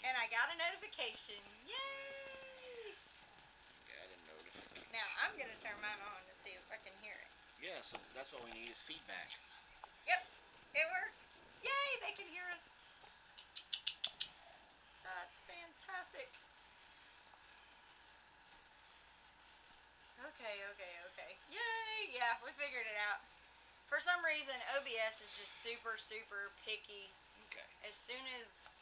And I got a notification. Yay! Got a notification. Now, I'm going to turn mine on to see if I can hear it. Yeah, so that's what we need is feedback. Yep, it works. Yay, they can hear us. That's fantastic. Okay. Yay! Yeah, we figured it out. For some reason, OBS is just super, super picky. Okay. As soon as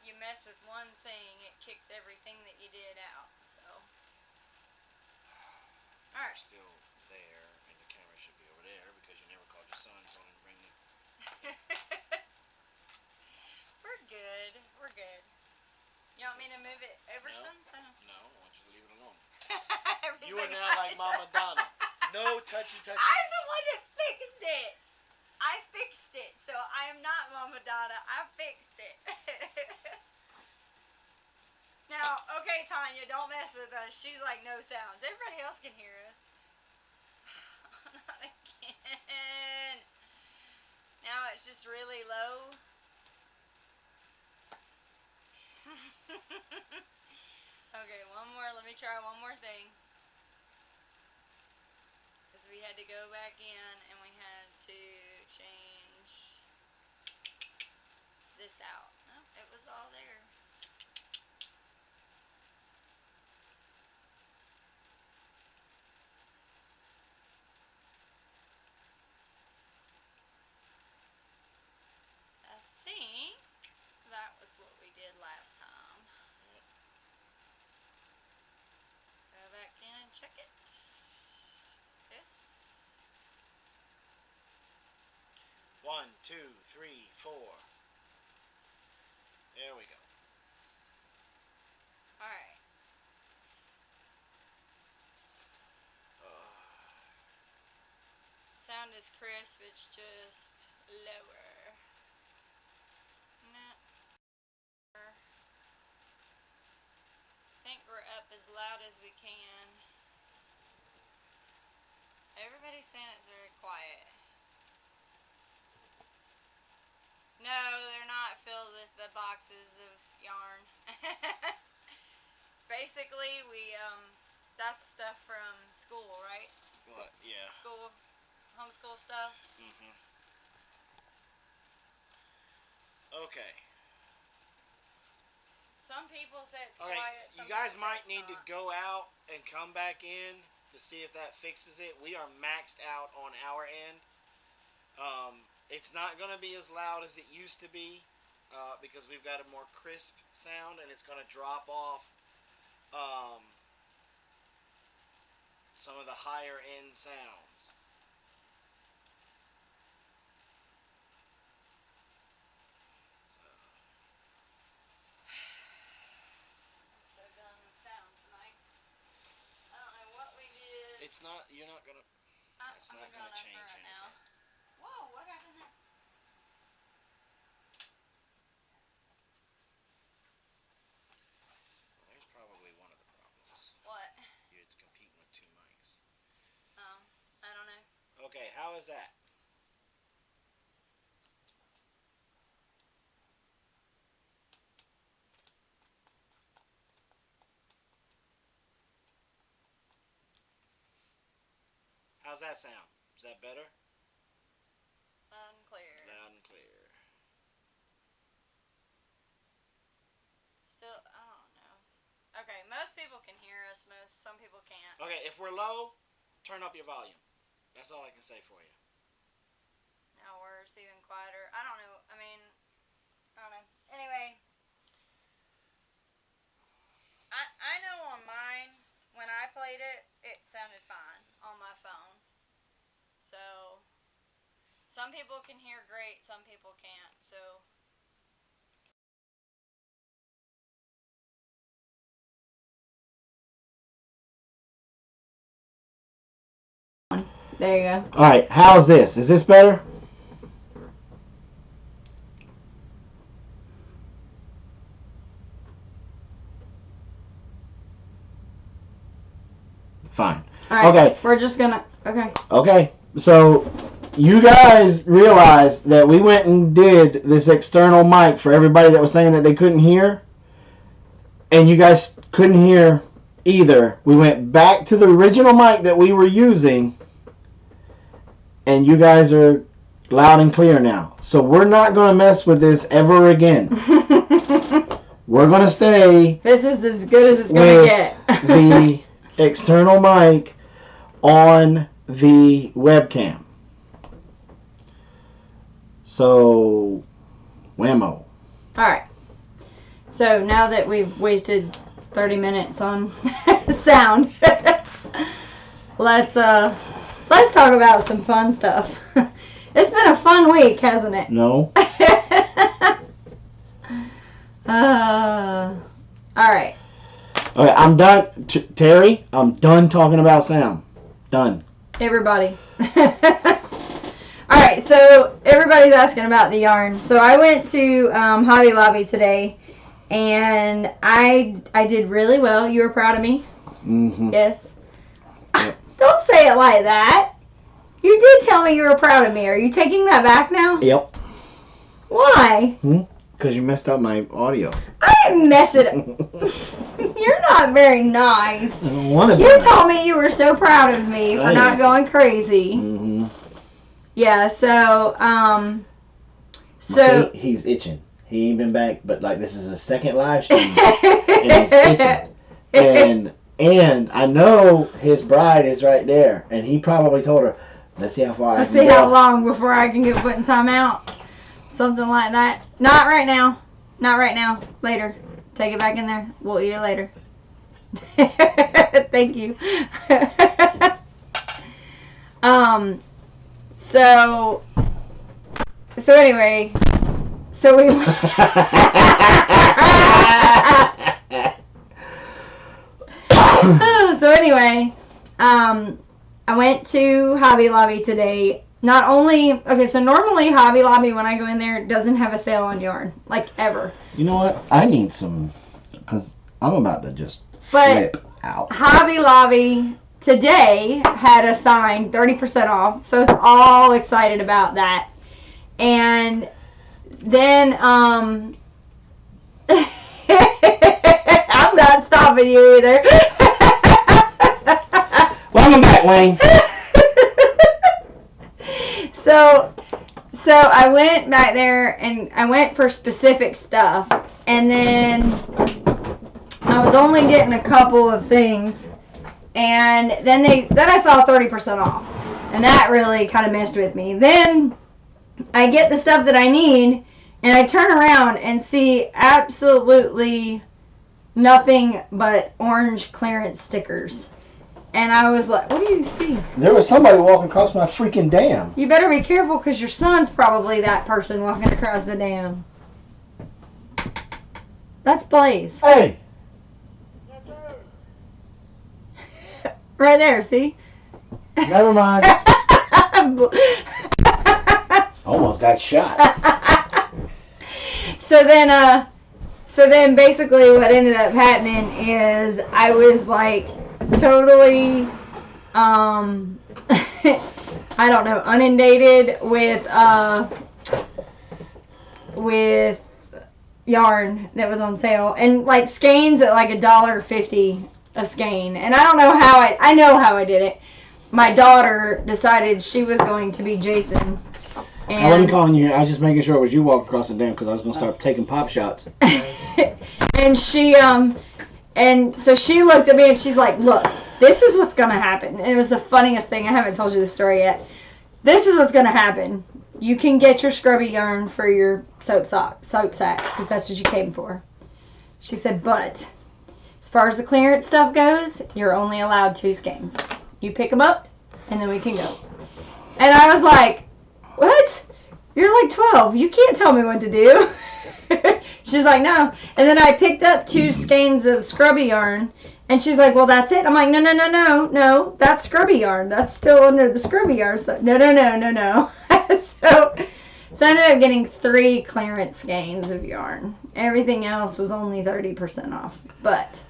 you mess with one thing, it kicks everything that you did out. So, all right. You're still there, and the camera should be over there because you never called your son and told him to bring it. We're good. You want me to move it over No. some? So? No, I want you to leave it alone. Everything You are now like Mama Donna. No touchy. I'm the one that fixed it. I fixed it, so I am not Mama Donna. I fixed it. Now, okay, Tanya, don't mess with us. She's like, no sounds. Everybody else can hear us. Not again. Now it's just really low. Okay, one more. Let me try one more thing. Because we had to go back in and we had to change this out. No, it was all there. I think that was what we did last time. Go back in and check it. Yes. 1, 2, 3, 4. There we go. Alright. Sound is crisp, it's just lower. No. I think we're up as loud as we can. Everybody's saying it's very quiet. No, they're not filled with the boxes of yarn. Basically, that's stuff from school, right? What? Yeah. School, homeschool stuff. Okay. Some people say it's Alright, quiet. you guys might need to go out and come back in to see if that fixes it. We are maxed out on our end. It's not going to be as loud as it used to be because we've got a more crisp sound, and it's going to drop off some of the higher end sounds. So done with sound tonight. I don't know what we did. It's not, you're not going to, it's not going to change anything. Now. Whoa, what happened there? Well, there's probably one of the problems. What? It's competing with 2 mics. Oh, I don't know. Okay, how is that? How's that sound? Is that better? Loud and clear. Loud and clear. Still, I don't know. Okay, most people can hear us. Some people can't. Okay, if we're low, turn up your volume. That's all I can say for you. Now we're even quieter. I don't know. I mean, I don't know. Anyway, I know on mine, when I played it, it sounded fine on my phone. So, some people can hear great, some people can't. So, there you go. Alright, how's this? Is this better? Fine. All right, okay. We're just gonna. Okay. Okay. So you guys realize that we went and did this external mic for everybody that was saying that they couldn't hear, and you guys couldn't hear either. We went back to the original mic that we were using, and you guys are loud and clear now. So we're not going to mess with this ever again. We're going to stay. This is as good as it's going to get. The external mic on the webcam. So, whammo. Alright. So now that we've wasted 30 minutes on sound, let's talk about some fun stuff. It's been a fun week, hasn't it? No. Alright. Okay, I'm done. Terry, I'm done talking about sound. Done. Everybody. Alright, so everybody's asking about the yarn. So I went to Hobby Lobby today, and I did really well. You were proud of me? Mm-hmm. Yes. Yep. Don't say it like that. You did tell me you were proud of me. Are you taking that back now? Yep. Why? Because you messed up my audio. I didn't mess it up. You're not very nice. You told me you were so proud of me for not going crazy. Mm-hmm. Yeah, so, See, he's itching. He ain't been back, but like this is his second live stream, and he's itching. And I know his bride is right there, and he probably told her, "Let's see how far. Let's see how long before I can get put in timeout." Something like that. Not right now. Not right now. Later. Take it back in there. We'll eat it later. Thank you. So anyway, so we so anyway, I went to Hobby Lobby today. Not only, okay, so normally Hobby Lobby, when I go in there, doesn't have a sale on yarn, like ever. You know what? I need some, because I'm about to just flip out. Hobby Lobby today had a sign, 30% off, so I was all excited about that. And then, I'm not stopping you either. Welcome back, Wayne. So I went back there and I went for specific stuff, and then I was only getting a couple of things, and then I saw 30% off, and that really kind of messed with me. Then I get the stuff that I need, and I turn around and see absolutely nothing but orange clearance stickers. And I was like, what do you see? There was somebody walking across my freaking dam. You better be careful, because your son's probably that person walking across the dam. That's Blaze. Hey! Right there, see? Never mind. Almost got shot. So then basically what ended up happening is I was like totally, I don't know, inundated with yarn that was on sale, and like skeins at like $1.50 a skein. And I don't know how I know how I did it. My daughter decided she was going to be Jason. And I wasn't calling you. I was just making sure it was you walking across the dam, because I was going to start taking pop shots. And she, and so she looked at me and she's like, look, this is what's going to happen. And it was the funniest thing. I haven't told you the story yet. This is what's going to happen. You can get your scrubby yarn for your soap sacks, because that's what you came for. She said, but as far as the clearance stuff goes, you're only allowed 2 skeins. You pick them up, and then we can go. And I was like, what? You're like 12. You can't tell me what to do. She's like, no. And then I picked up 2 skeins of scrubby yarn, and she's like, well, that's it. I'm like, no. That's scrubby yarn. That's still under the scrubby yarn. So, no. So I ended up getting 3 clearance skeins of yarn. Everything else was only 30% off. But,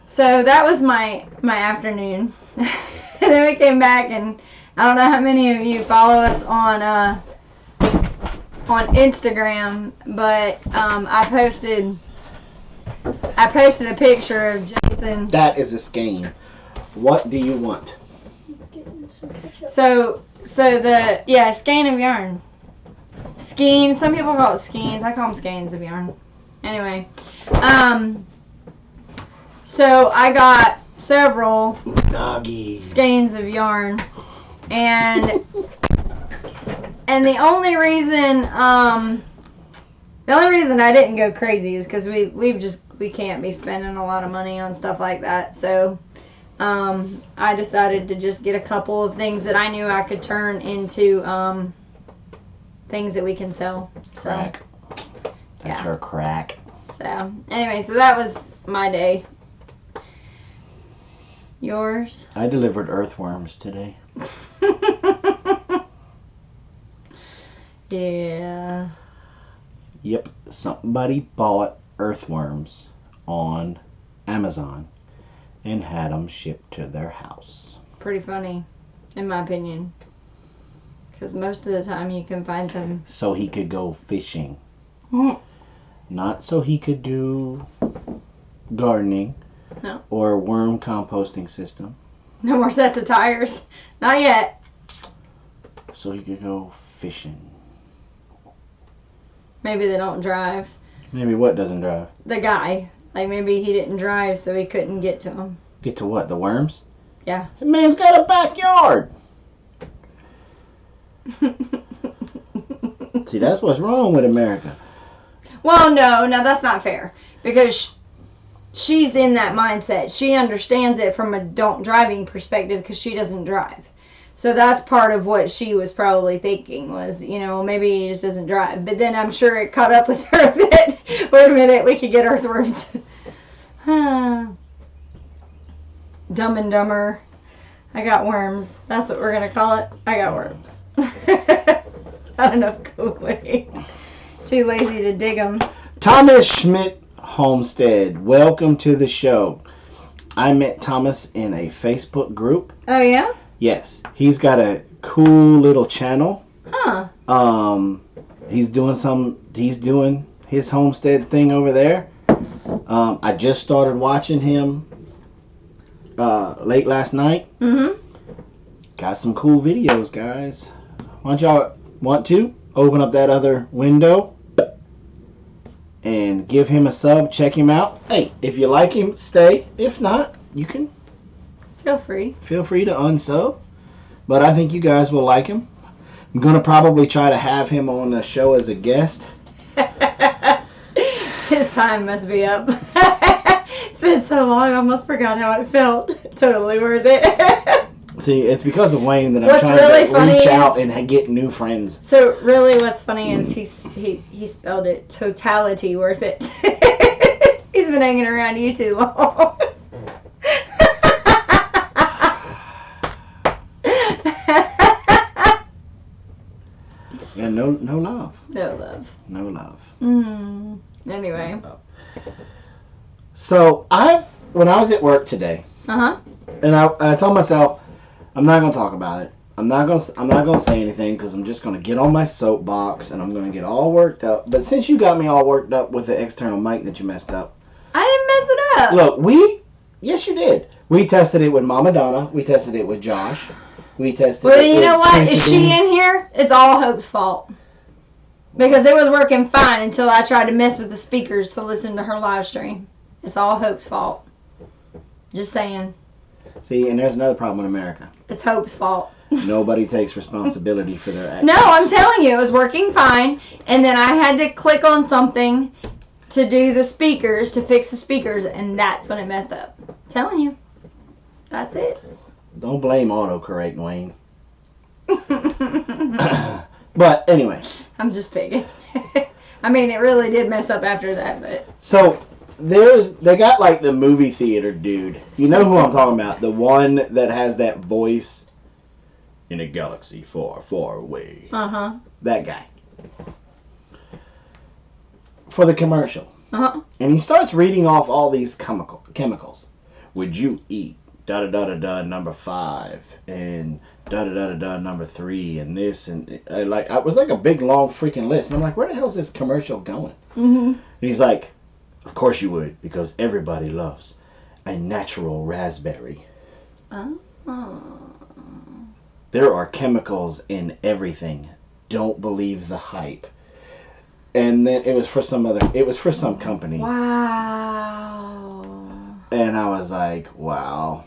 so that was my afternoon. And then we came back, and I don't know how many of you follow us on Instagram, but I posted a picture of Jason. That is a skein. What do you want? So skein of yarn. Skein. Some people call it skeins. I call them skeins of yarn. Anyway, so I got several skeins of yarn, and the only reason I didn't go crazy is because we can't be spending a lot of money on stuff like that. So I decided to just get a couple of things that I knew I could turn into things that we can sell. So, crack. That's her crack. So anyway, so that was my day. Yours? I delivered earthworms today. Yeah. Yep, somebody bought earthworms on Amazon and had them shipped to their house. Pretty funny, in my opinion. Because most of the time you can find them. So he could go fishing. Not so he could do gardening. No. Or worm composting system. No more sets of tires. Not yet. So he could go fishing. Maybe they don't drive. Maybe what doesn't drive? The guy. Like maybe he didn't drive so he couldn't get to them. Get to what? The worms? Yeah. The man's got a backyard. See, that's what's wrong with America. Well, no, that's not fair. Because she's in that mindset. She understands it from a don't driving perspective because she doesn't drive. So that's part of what she was probably thinking was, maybe he just doesn't drive. But then I'm sure it caught up with her a bit. Wait a minute, we could get earthworms. Dumb and Dumber. I got worms. That's what we're going to call it. I got worms. Not enough cooling. Too lazy to dig them. Thomas Schmidt Homestead, welcome to the show. I met Thomas in a Facebook group. Oh, yeah? Yes. He's got a cool little channel. Huh. He's doing his homestead thing over there. I just started watching him late last night. Mm-hmm. Got some cool videos, guys. Why don't y'all want to open up that other window and give him a sub, check him out. Hey, if you like him, stay. If not, you can feel free to unsub. But I think you guys will like him. I'm going to probably try to have him on the show as a guest. His time must be up. It's been so long, I almost forgot how it felt. Totally worth it. See, it's because of Wayne that I'm trying to reach out and get new friends. So really what's funny is he spelled it totality worth it. He's been hanging around you too long. Yeah, no love. No love. No love. Anyway. So when I was at work today, and I told myself, I'm not gonna talk about it. I'm not gonna say anything because I'm just gonna get on my soapbox and I'm gonna get all worked up. But since you got me all worked up with the external mic that you messed up, I didn't mess it up. Look, yes you did. We tested it with Mama Donna. We tested it with Josh. We tested. Well, you know what? Is she in here? It's all Hope's fault. Because it was working fine until I tried to mess with the speakers to listen to her live stream. It's all Hope's fault. Just saying. See, and there's another problem in America. It's Hope's fault. Nobody takes responsibility for their actions. No, I'm telling you, it was working fine. And then I had to click on something to do the speakers, to fix the speakers, and that's when it messed up. I'm telling you. That's it. Don't blame autocorrect, Wayne. But anyway. I'm just picking. I mean, it really did mess up after that, but. So, they got like the movie theater dude. You know who I'm talking about? The one that has that voice in a galaxy far, far away. Uh-huh. That guy. For the commercial. Uh-huh. And he starts reading off all these chemicals. Would you eat da da da da da number 5 and da da da da da number 3 and this and I was like a big long freaking list and I'm like, where the hell is this commercial going? And he's like, of course you would, because everybody loves a natural raspberry. There are chemicals in everything. Don't believe the hype. And then it was for some company. Wow. And I was like, wow.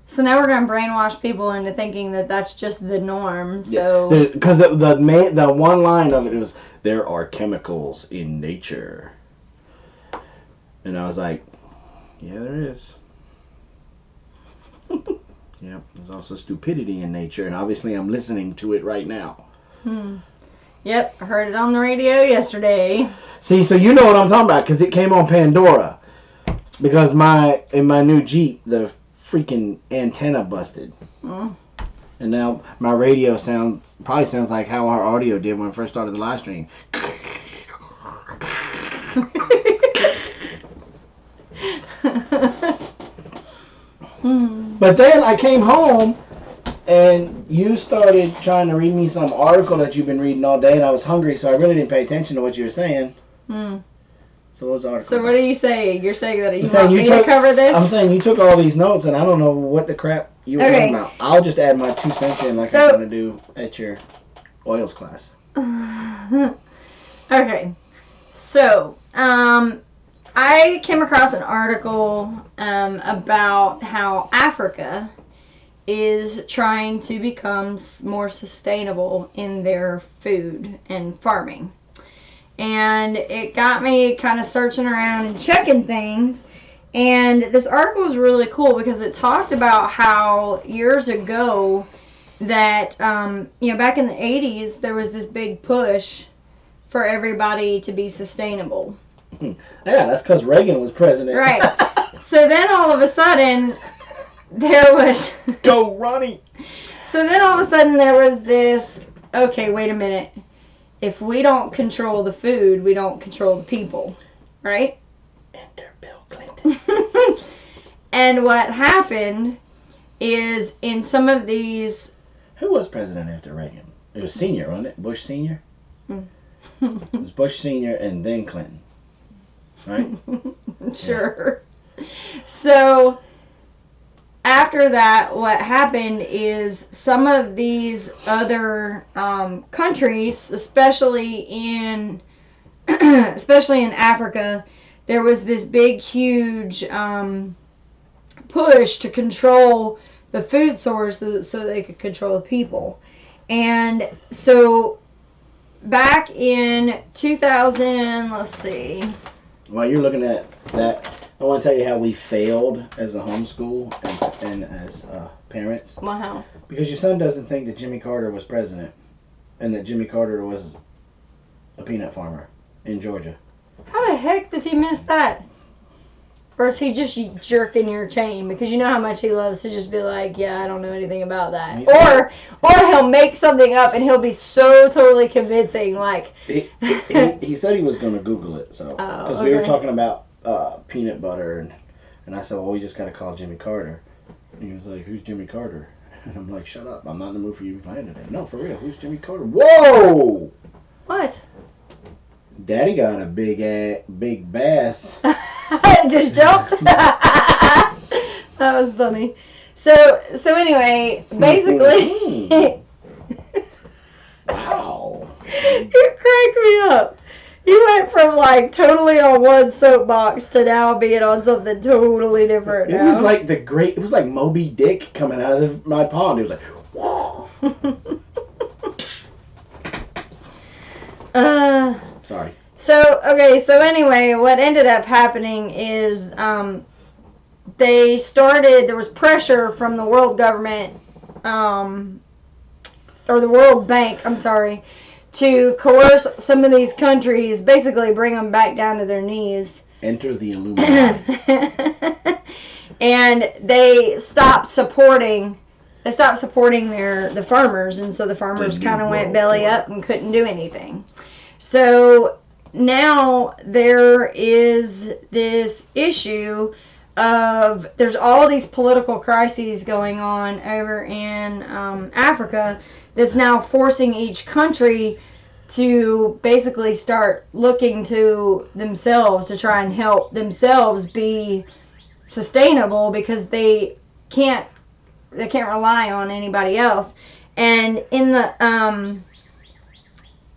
So now we're going to brainwash people into thinking that that's just the norm. So because the one line of it was, there are chemicals in nature. And I was like, yeah, there is. Yep, there's also stupidity in nature, and obviously I'm listening to it right now. Yep, I heard it on the radio yesterday. See, so you know what I'm talking about, because it came on Pandora. Because in my new Jeep, the freaking antenna busted. And now my radio probably sounds like how our audio did when I first started the live stream. But then I came home and you started trying to read me some article that you've been reading all day, and I was hungry, so I really didn't pay attention to what you were saying. So what was the article? So what are you saying? You're saying that you want me to cover this? I'm saying you took all these notes, and I don't know what the crap you were talking about. I'll just add my 2 cents in like I'm going to do at your oils class. Okay. So, I came across an article about how Africa is trying to become more sustainable in their food and farming. And it got me kind of searching around and checking things. And this article was really cool because it talked about how years ago that, back in the 80s, there was this big push for everybody to be sustainable. Yeah, that's because Reagan was president. Right. So then all of a sudden, there was... Go, Ronnie! So then all of a sudden there was this, okay, wait a minute. If we don't control the food, we don't control the people. Right? Enter Bill Clinton. And what happened is in some of these... Who was president after Reagan? It was Senior, wasn't it? Bush Senior? It was Bush Senior and then Clinton. Right? Sure. Yeah. So after that, what happened is some of these other countries, especially in Africa, there was this big, huge push to control the food source so they could control the people. And so back in 2000, let's see. While you're looking at that, I want to tell you how we failed as a homeschool and as parents. Wow. Because your son doesn't think that Jimmy Carter was president and that Jimmy Carter was a peanut farmer in Georgia. How the heck does he miss that? Or is he just jerking your chain? Because you know how much he loves to just be like, yeah, I don't know anything about that. Or he'll make something up and he'll be so totally convincing. Like he said he was going to Google it. So because we were talking about peanut butter. And I said, well, we just got to call Jimmy Carter. And he was like, who's Jimmy Carter? And I'm like, shut up. I'm not in the mood for you playing today. No, for real. Who's Jimmy Carter? Whoa! What? Daddy got a big bass. Just jumped. That was funny. So anyway, basically. Wow. You crack me up. You went from like totally on one soapbox to now being on something totally different. It was like it was like Moby Dick coming out of my pond. It was like, whoa. Sorry. So anyway, what ended up happening is there was pressure from the world government, or the World Bank, I'm sorry, to coerce some of these countries, basically bring them back down to their knees. Enter the Illuminati. And they stopped supporting the farmers, and so the farmers kind of went belly up and couldn't do anything. So now there is this issue there's all these political crises going on over in Africa that's now forcing each country to basically start looking to themselves to try and help themselves be sustainable, because they can't rely on anybody else. And in the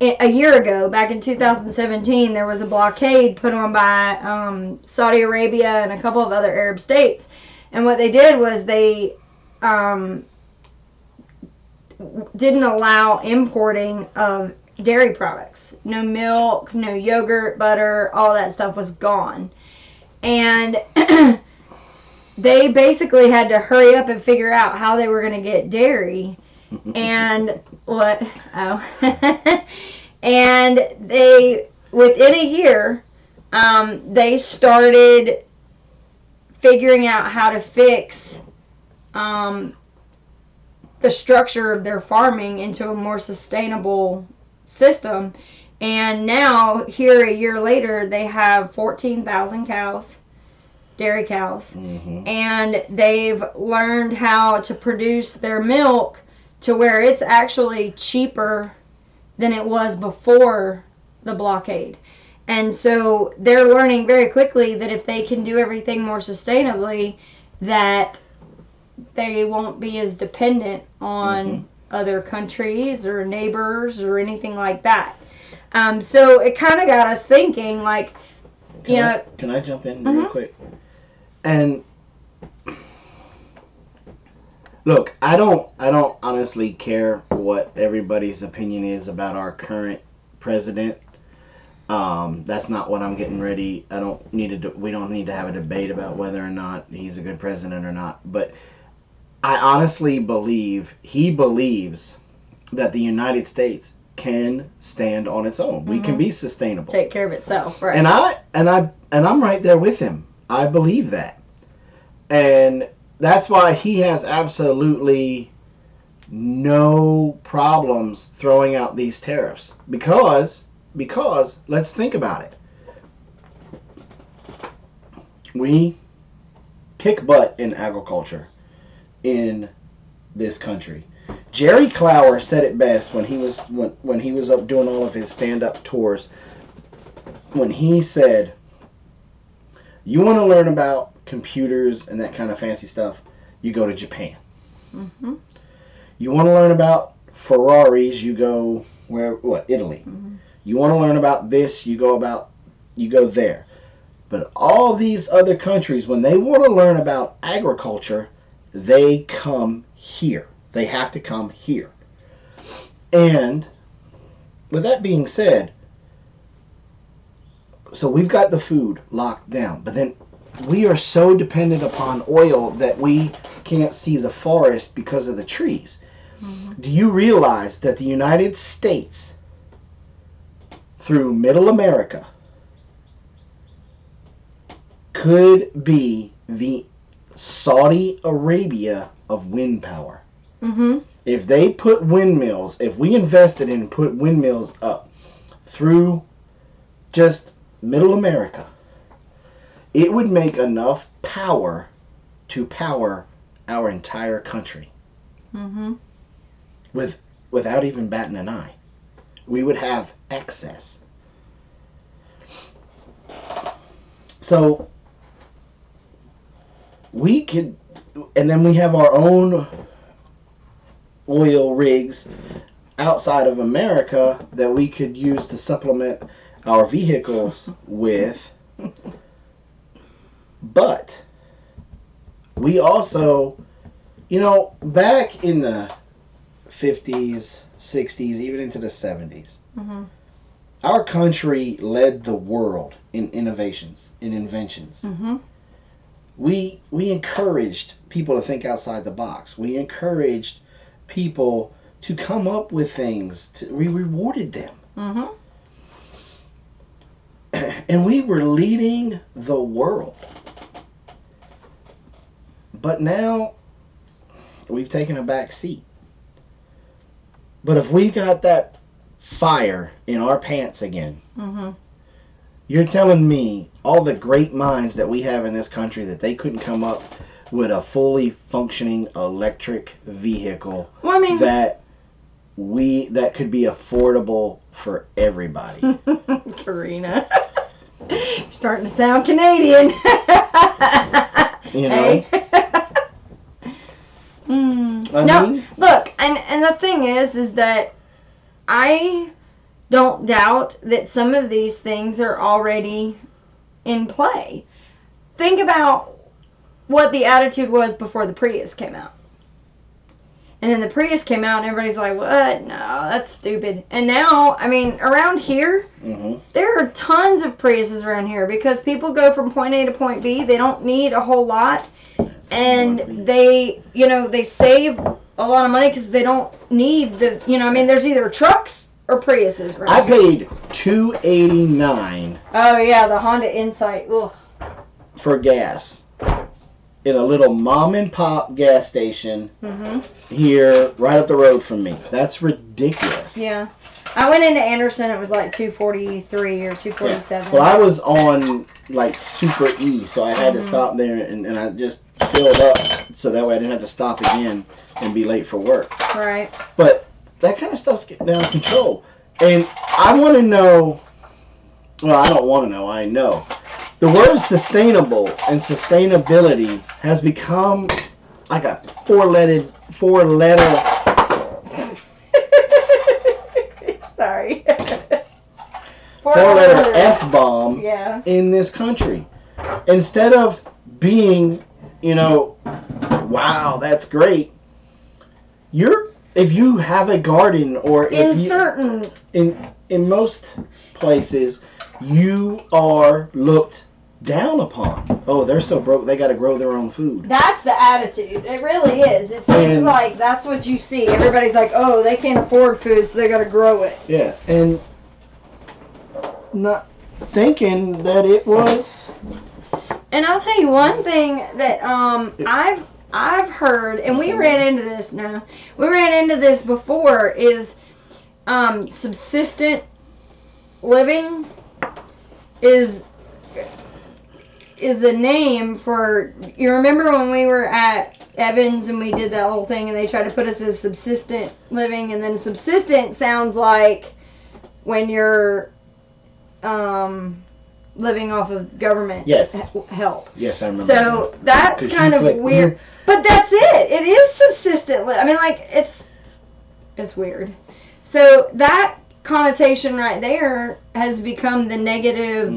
a year ago, back in 2017, there was a blockade put on by Saudi Arabia and a couple of other Arab states. And what they did was they didn't allow importing of dairy products. No milk, no yogurt, butter, all that stuff was gone. And they basically had to hurry up and figure out how they were going to get dairy. And what? Oh. And they, within a year, they started figuring out how to fix the structure of their farming into a more sustainable system. And now, here a year later, they have 14,000 cows, dairy cows, and they've learned how to produce their milk to where it's actually cheaper than it was before the blockade. And so they're learning very quickly that if they can do everything more sustainably, that they won't be as dependent on other countries or neighbors or anything like that. So it kind of got us thinking, like, Can I jump in real quick? And look, I don't honestly care what everybody's opinion is about our current president. That's not what I'm getting ready. We don't need to have a debate about whether or not he's a good president or not. But I honestly believe he believes that the United States can stand on its own. We can be sustainable. Take care of itself, right? And I'm right there with him. I believe that. And that's why he has absolutely no problems throwing out these tariffs. Because let's think about it. We kick butt in agriculture in this country. Jerry Clower said it best when he was up doing all of his stand-up tours. When he said, "You want to learn about computers and that kind of fancy stuff, you go to Japan. You want to learn about Ferraris, you go Italy. You want to learn about this, you go there. But all these other countries, when they want to learn about agriculture, they come here. They have to come here. And with that being said, so we've got the food locked down, but then we are so dependent upon oil that we can't see the forest because of the trees. Do you realize that the United States, through Middle America, could be the Saudi Arabia of wind power? If they put windmills, if we invested in and put windmills up through just Middle America, it would make enough power to power our entire country. Without even batting an eye. We would have excess. So we could, and then we have our own oil rigs outside of America that we could use to supplement our vehicles with. But we also, back in the 50s, 60s, even into the 70s, our country led the world in innovations, in inventions. We encouraged people to think outside the box. We encouraged people to come up with things. We rewarded them. And we were leading the world. But now, we've taken a back seat. But if we got that fire in our pants again, You're telling me all the great minds that we have in this country that they couldn't come up with a fully functioning electric vehicle that could be affordable for everybody. Karina. You're starting to sound Canadian. You know? No, look, and the thing is that I don't doubt that some of these things are already in play. Think about what the attitude was before the Prius came out. And then the Prius came out and everybody's like, what? No, that's stupid. And now, I mean, around here, there are tons of Priuses around here because people go from point A to point B. They don't need a whole lot. And they save a lot of money because they don't need there's either trucks or Priuses right I paid $289. Oh, yeah, the Honda Insight. Ugh. For gas in a little mom and pop gas station here right up the road from me. That's ridiculous. Yeah. I went into Anderson, it was like $243 or $247. Yeah. Well, I was on like Super E, so I had to stop there and I just filled up so that way I didn't have to stop again and be late for work. Right. But that kind of stuff's getting out of control. And I want to know, well, I don't want to know, I know. The word sustainable and sustainability has become like a four-letter Sorry. four-letter F-bomb in this country. Instead of being, wow, that's great. If you have a garden or in most places, you are looked down upon. Oh, they're so broke, they got to grow their own food. That's the attitude. It really is. It seems like that's what you see. Everybody's like, oh, they can't afford food, so they got to grow it. Yeah, and not thinking that it was. And I'll tell you one thing that I've heard, and we ran into this now. We ran into this before, is subsistent living is a name for, you remember when we were at Evans and we did that little thing and they tried to put us as subsistent living, and then subsistent sounds like when you're living off of government help. Yes, I remember. So that's kind of weird. But that's it. It is subsistent. I mean, like, it's weird. So that connotation right there has become the negative,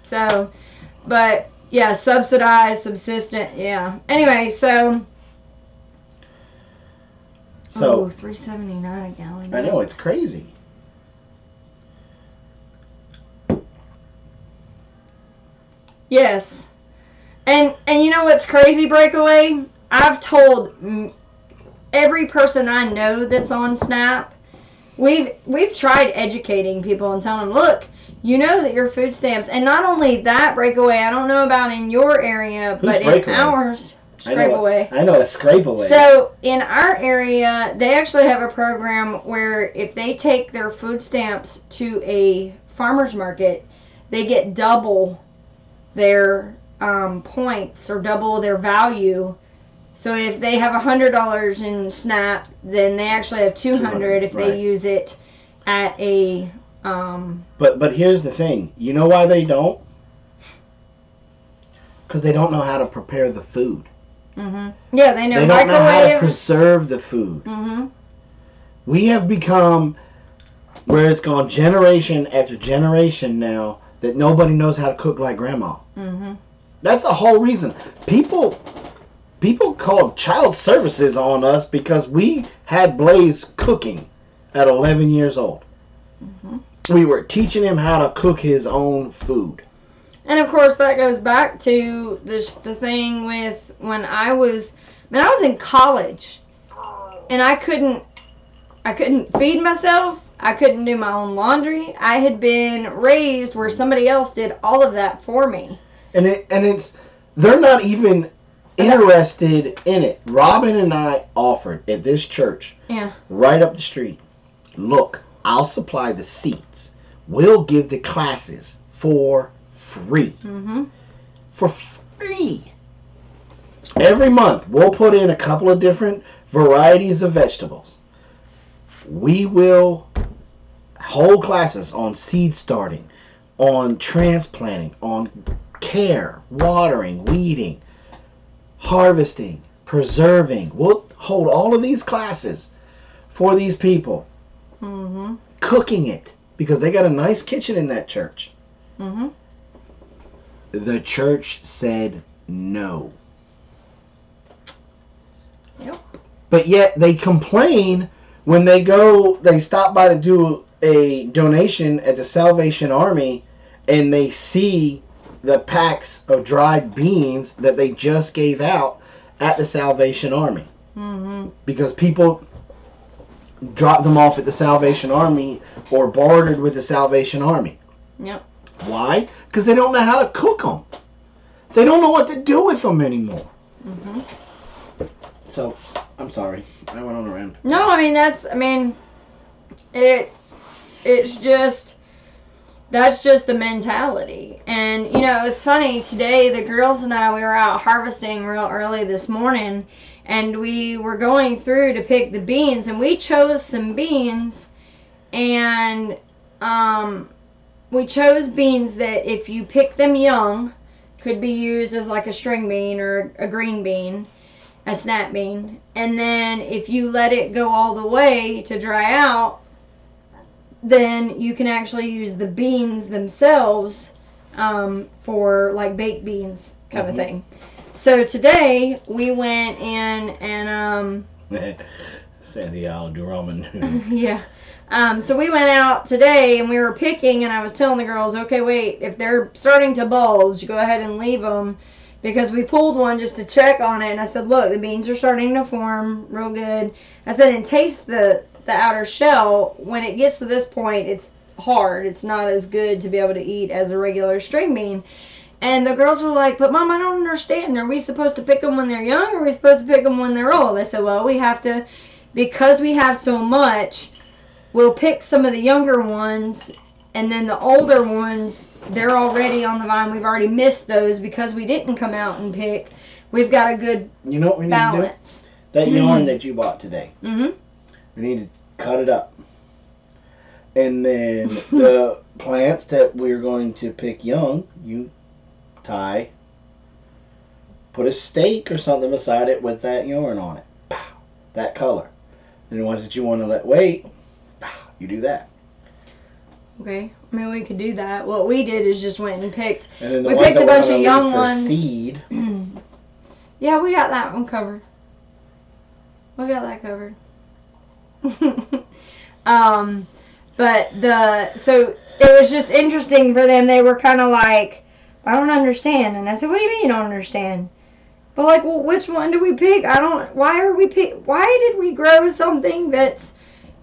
So, but, yeah, subsidized, subsistent, yeah. Anyway, so $3.79 a gallon. I know, it's crazy. Yes. And you know what's crazy, Breakaway? I've told every person I know that's on SNAP, we've tried educating people and telling them, look, you know that your food stamps, and not only that, Breakaway, I don't know about in your area, but in ours, Scrapeaway. I know it's Scrapeaway. So in our area, they actually have a program where if they take their food stamps to a farmer's market, they get double their points or double their value. So if they have $100 in SNAP, then they actually have $200 if they use it at a. But here's the thing. You know why they don't? Because they don't know how to prepare the food. Yeah, they know. They don't know how to preserve the food. We have become where it's gone generation after generation now that nobody knows how to cook like grandma. That's the whole reason. People called child services on us because we had Blaze cooking at 11 years old. We were teaching him how to cook his own food. And of course that goes back to the thing with when I was in college and I couldn't feed myself. I couldn't do my own laundry. I had been raised where somebody else did all of that for me. And they're not even interested in it. Robin and I offered at this church, right up the street, look, I'll supply the seats. we'll give the classes for free. Mm-hmm. For free. Every month, we'll put in a couple of different varieties of vegetables. We will hold classes on seed starting, on transplanting, on care, watering, weeding, harvesting, preserving. We'll hold all of these classes for these people. Mm-hmm. Cooking it, because they got a nice kitchen in that church. Mm-hmm. The church said no. Yep. But yet they complain when they stop by to do a donation at the Salvation Army, and they see the packs of dried beans that they just gave out at the Salvation Army. Mm-hmm. Because people dropped them off at the Salvation Army or bartered with the Salvation Army. Yep. Why? Because they don't know how to cook them. They don't know what to do with them anymore. Mm-hmm. So, I'm sorry. I went on a rant. No, it's just, that's just the mentality. And, it's funny, today the girls and I, we were out harvesting real early this morning, and we were going through to pick the beans, and we chose some beans, and we chose beans that if you pick them young, could be used as like a string bean or a green bean, a snap bean. And then if you let it go all the way to dry out, then you can actually use the beans themselves for like baked beans kind of thing. So today we went in and Sandy Alderman. yeah. So we went out today and we were picking, and I was telling the girls, okay, wait, if they're starting to bulge, go ahead and leave them, because we pulled one just to check on it, and I said, look, the beans are starting to form real good. I said, and taste the outer shell. When it gets to this point, it's hard. It's not as good to be able to eat as a regular string bean. And the girls were like, but Mom, I don't understand. Are we supposed to pick them when they're young, or are we supposed to pick them when they're old? I said, well, we have to, because we have so much, we'll pick some of the younger ones, and then the older ones, they're already on the vine. We've already missed those because we didn't come out and pick. We've got a good balance. That yarn that you bought today. Mm-hmm. We need to cut it up. And then the plants that we're going to pick young, you tie, put a stake or something beside it with that yarn on it. Pow, that color. And the ones that you want to let wait, pow, you do that. Okay, we could do that. What we did is just went and picked. And then we picked a bunch of young ones. Seed. Yeah, we got that one covered. We got that covered. So it was just interesting for them. They were kind of like, I don't understand. And I said, what do you mean you don't understand? But like, well, which one do we pick? Why did we grow something that's,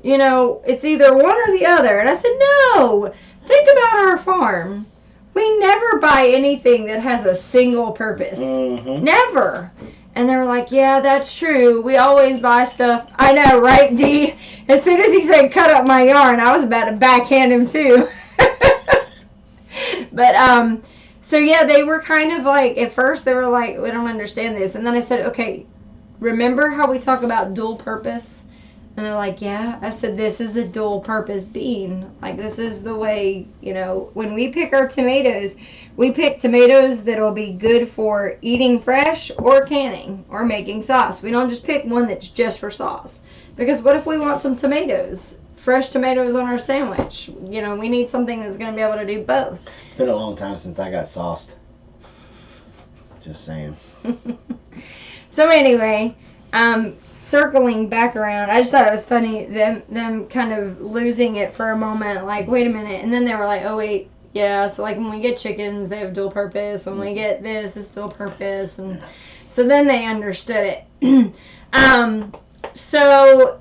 it's either one or the other? And I said, no, think about our farm. We never buy anything that has a single purpose. Mm-hmm. Never. And they were like, yeah, that's true. We always buy stuff. I know, right, Dee? As soon as he said cut up my yarn, I was about to backhand him too. But, so yeah, they were kind of like, at first they were like, we don't understand this. And then I said, okay, remember how we talk about dual purpose? And they're like, yeah. I said, this is a dual purpose bean. Like, this is the way, when we pick our tomatoes, we pick tomatoes that'll be good for eating fresh or canning or making sauce. We don't just pick one that's just for sauce. Because what if we want some tomatoes, fresh tomatoes on our sandwich? We need something that's going to be able to do both. It's been a long time since I got sauced. Just saying. So anyway, circling back around, I just thought it was funny, them kind of losing it for a moment, like, wait a minute. And then they were like, oh, wait. Yeah, so like when we get chickens, they have dual purpose. When we get this, it's dual purpose. And so then they understood it. So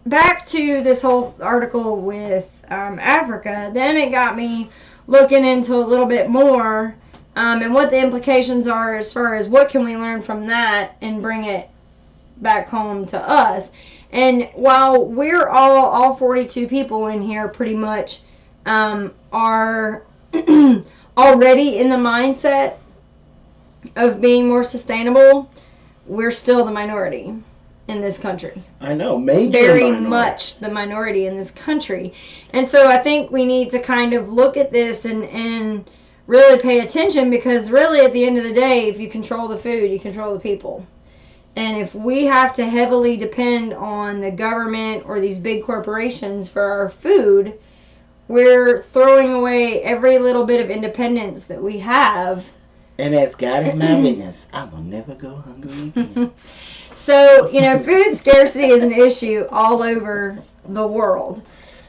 back to this whole article with Africa, then it got me looking into a little bit more and what the implications are as far as what can we learn from that and bring it back home to us. And while we're all 42 people in here pretty much are already in the mindset of being more sustainable, we're still the minority in this country. I know, maybe very much the minority in this country. And so I think we need to kind of look at this and really pay attention, because really at the end of the day, if you control the food, you control the people. And if we have to heavily depend on the government or these big corporations for our food, we're throwing away every little bit of independence that we have. And as God is my witness, I will never go hungry again. So, food scarcity is an issue all over the world.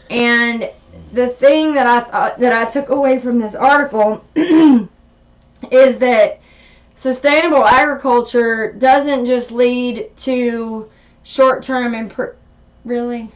And the thing that I took away from this article is that sustainable agriculture doesn't just lead to short-term really?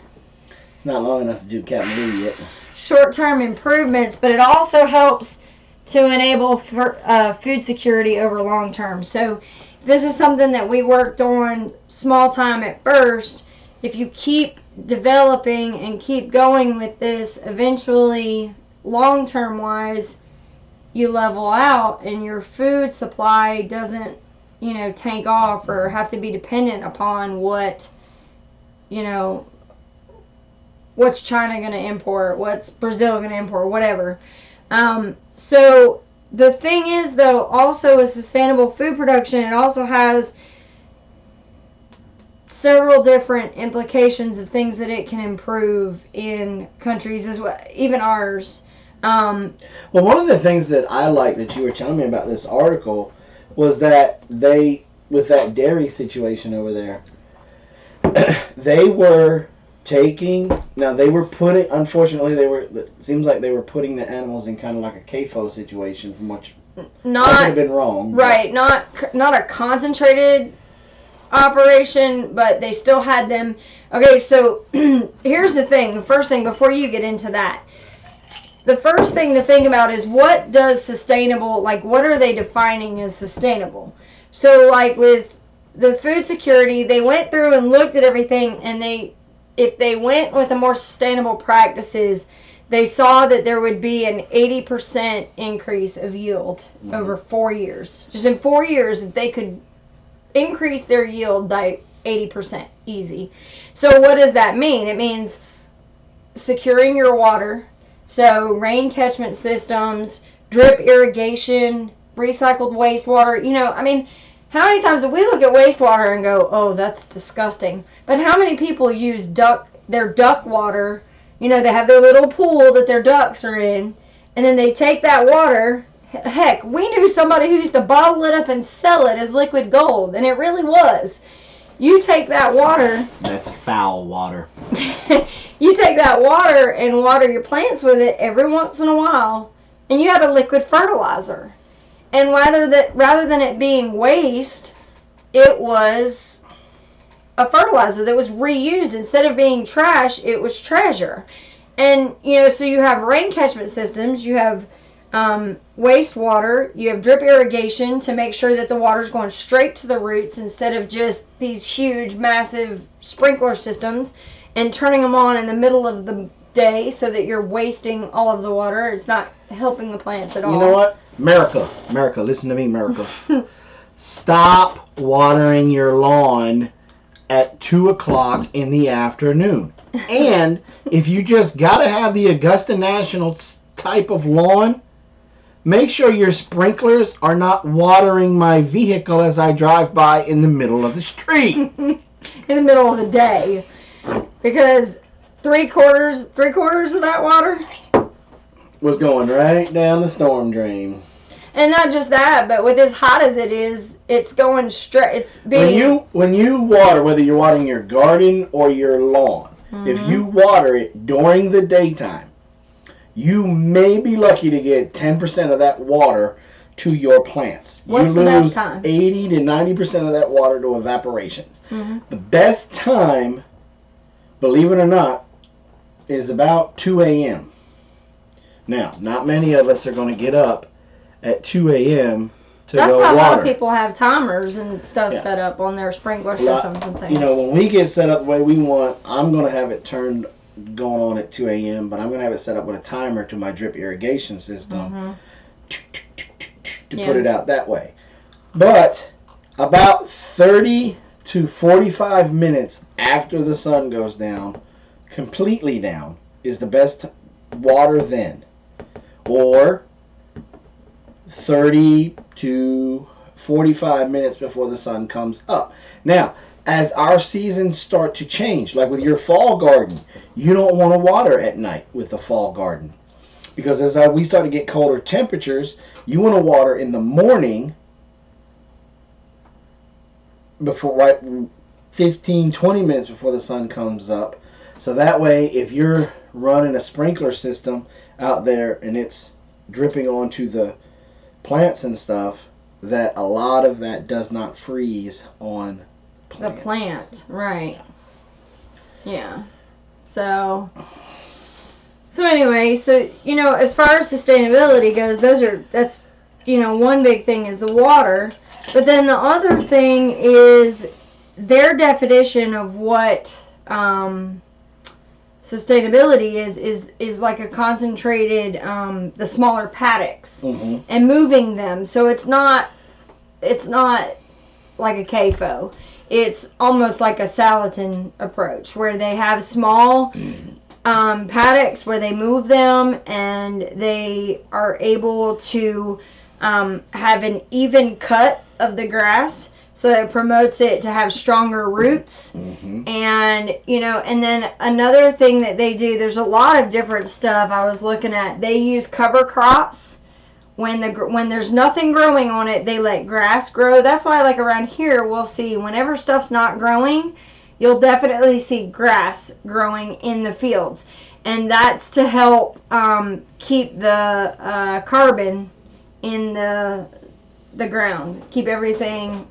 It's not long enough to do Captain Lee yet. Short-term improvements, but it also helps to enable food security over long term. So this is something that we worked on small time at first. If you keep developing and keep going with this, eventually, long term wise, you level out and your food supply doesn't, tank off or have to be dependent upon what's China going to import, what's Brazil going to import, whatever. So the thing is, though, also with sustainable food production, it also has several different implications of things that it can improve in countries as well, even ours. Well, one of the things that I like that you were telling me about this article was that with that dairy situation over there, they were unfortunately, it seems like they were putting the animals in kind of like a CAFO situation, from which I could have been wrong. Right, not a concentrated operation, but they still had them. Okay, so here's the thing. The first thing, before you get into that, the first thing to think about is, what does sustainable, what are they defining as sustainable? So, with the food security, they went through and looked at everything, and if they went with the more sustainable practices, they saw that there would be an 80% increase of yield over 4 years. Just in 4 years, they could increase their yield by 80% easy. So what does that mean? It means securing your water, so rain catchment systems, drip irrigation, recycled wastewater. How many times do we look at wastewater and go, oh, that's disgusting? But how many people use their duck water? They have their little pool that their ducks are in, and then they take that water. Heck, we knew somebody who used to bottle it up and sell it as liquid gold, and it really was. You take that water. That's foul water. You take that water and water your plants with it every once in a while, and you have a liquid fertilizer. And rather than it being waste, it was a fertilizer that was reused. Instead of being trash, it was treasure. And, so you have rain catchment systems, you have wastewater, you have drip irrigation to make sure that the water's going straight to the roots instead of just these huge, massive sprinkler systems and turning them on in the middle of the day so that you're wasting all of the water. It's not helping the plants at all. You know what? America, listen to me, America. Stop watering your lawn at 2 o'clock in the afternoon. And if you just got to have the Augusta National type of lawn, make sure your sprinklers are not watering my vehicle as I drive by in the middle of the street. In the middle of the day. Because three quarters of that water was going right down the storm drain. And not just that, but with as hot as it is, it's going straight. It's being when you water, whether you're watering your garden or your lawn, if you water it during the daytime, you may be lucky to get 10% of that water to your plants. What's the best time? 80 to 90% of that water to evaporations. The best time, believe it or not, is about 2 a.m. Now, not many of us are going to get up at 2 a.m. to That's go why water. a lot of people have timers and stuff set up on their sprinkler systems and things. When we get set up the way we want, I'm going to have it turned going on at 2 a.m., but I'm going to have it set up with a timer to my drip irrigation system to put it out that way. But about 30 to 45 minutes after the sun goes down, completely down, is the best water then. Or 30 to 45 minutes before the sun comes up. Now, as our seasons start to change, like with your fall garden, you don't want to water at night with the fall garden. Because as we start to get colder temperatures, you want to water in the morning before, right, 15, 20 minutes before the sun comes up. So that way, if you're running a sprinkler system out there and it's dripping onto the plants and stuff, that a lot of that does not freeze on plants. The plant, right. Yeah. So anyway, so, you know, as far as sustainability goes, that's, you know, one big thing is the water. But then the other thing is their definition of what sustainability is like a concentrated, the smaller paddocks and moving them. So it's not like a CAFO. It's almost like a Salatin approach where they have small paddocks where they move them and they are able to have an even cut of the grass, so that it promotes it to have stronger roots. And, you know, and then another thing that they do, there's a lot of different stuff I was looking at. They use cover crops. When there's nothing growing on it, they let grass grow. That's why, like around here, we'll see whenever stuff's not growing, you'll definitely see grass growing in the fields. And that's to help keep the carbon in the ground. Keep everything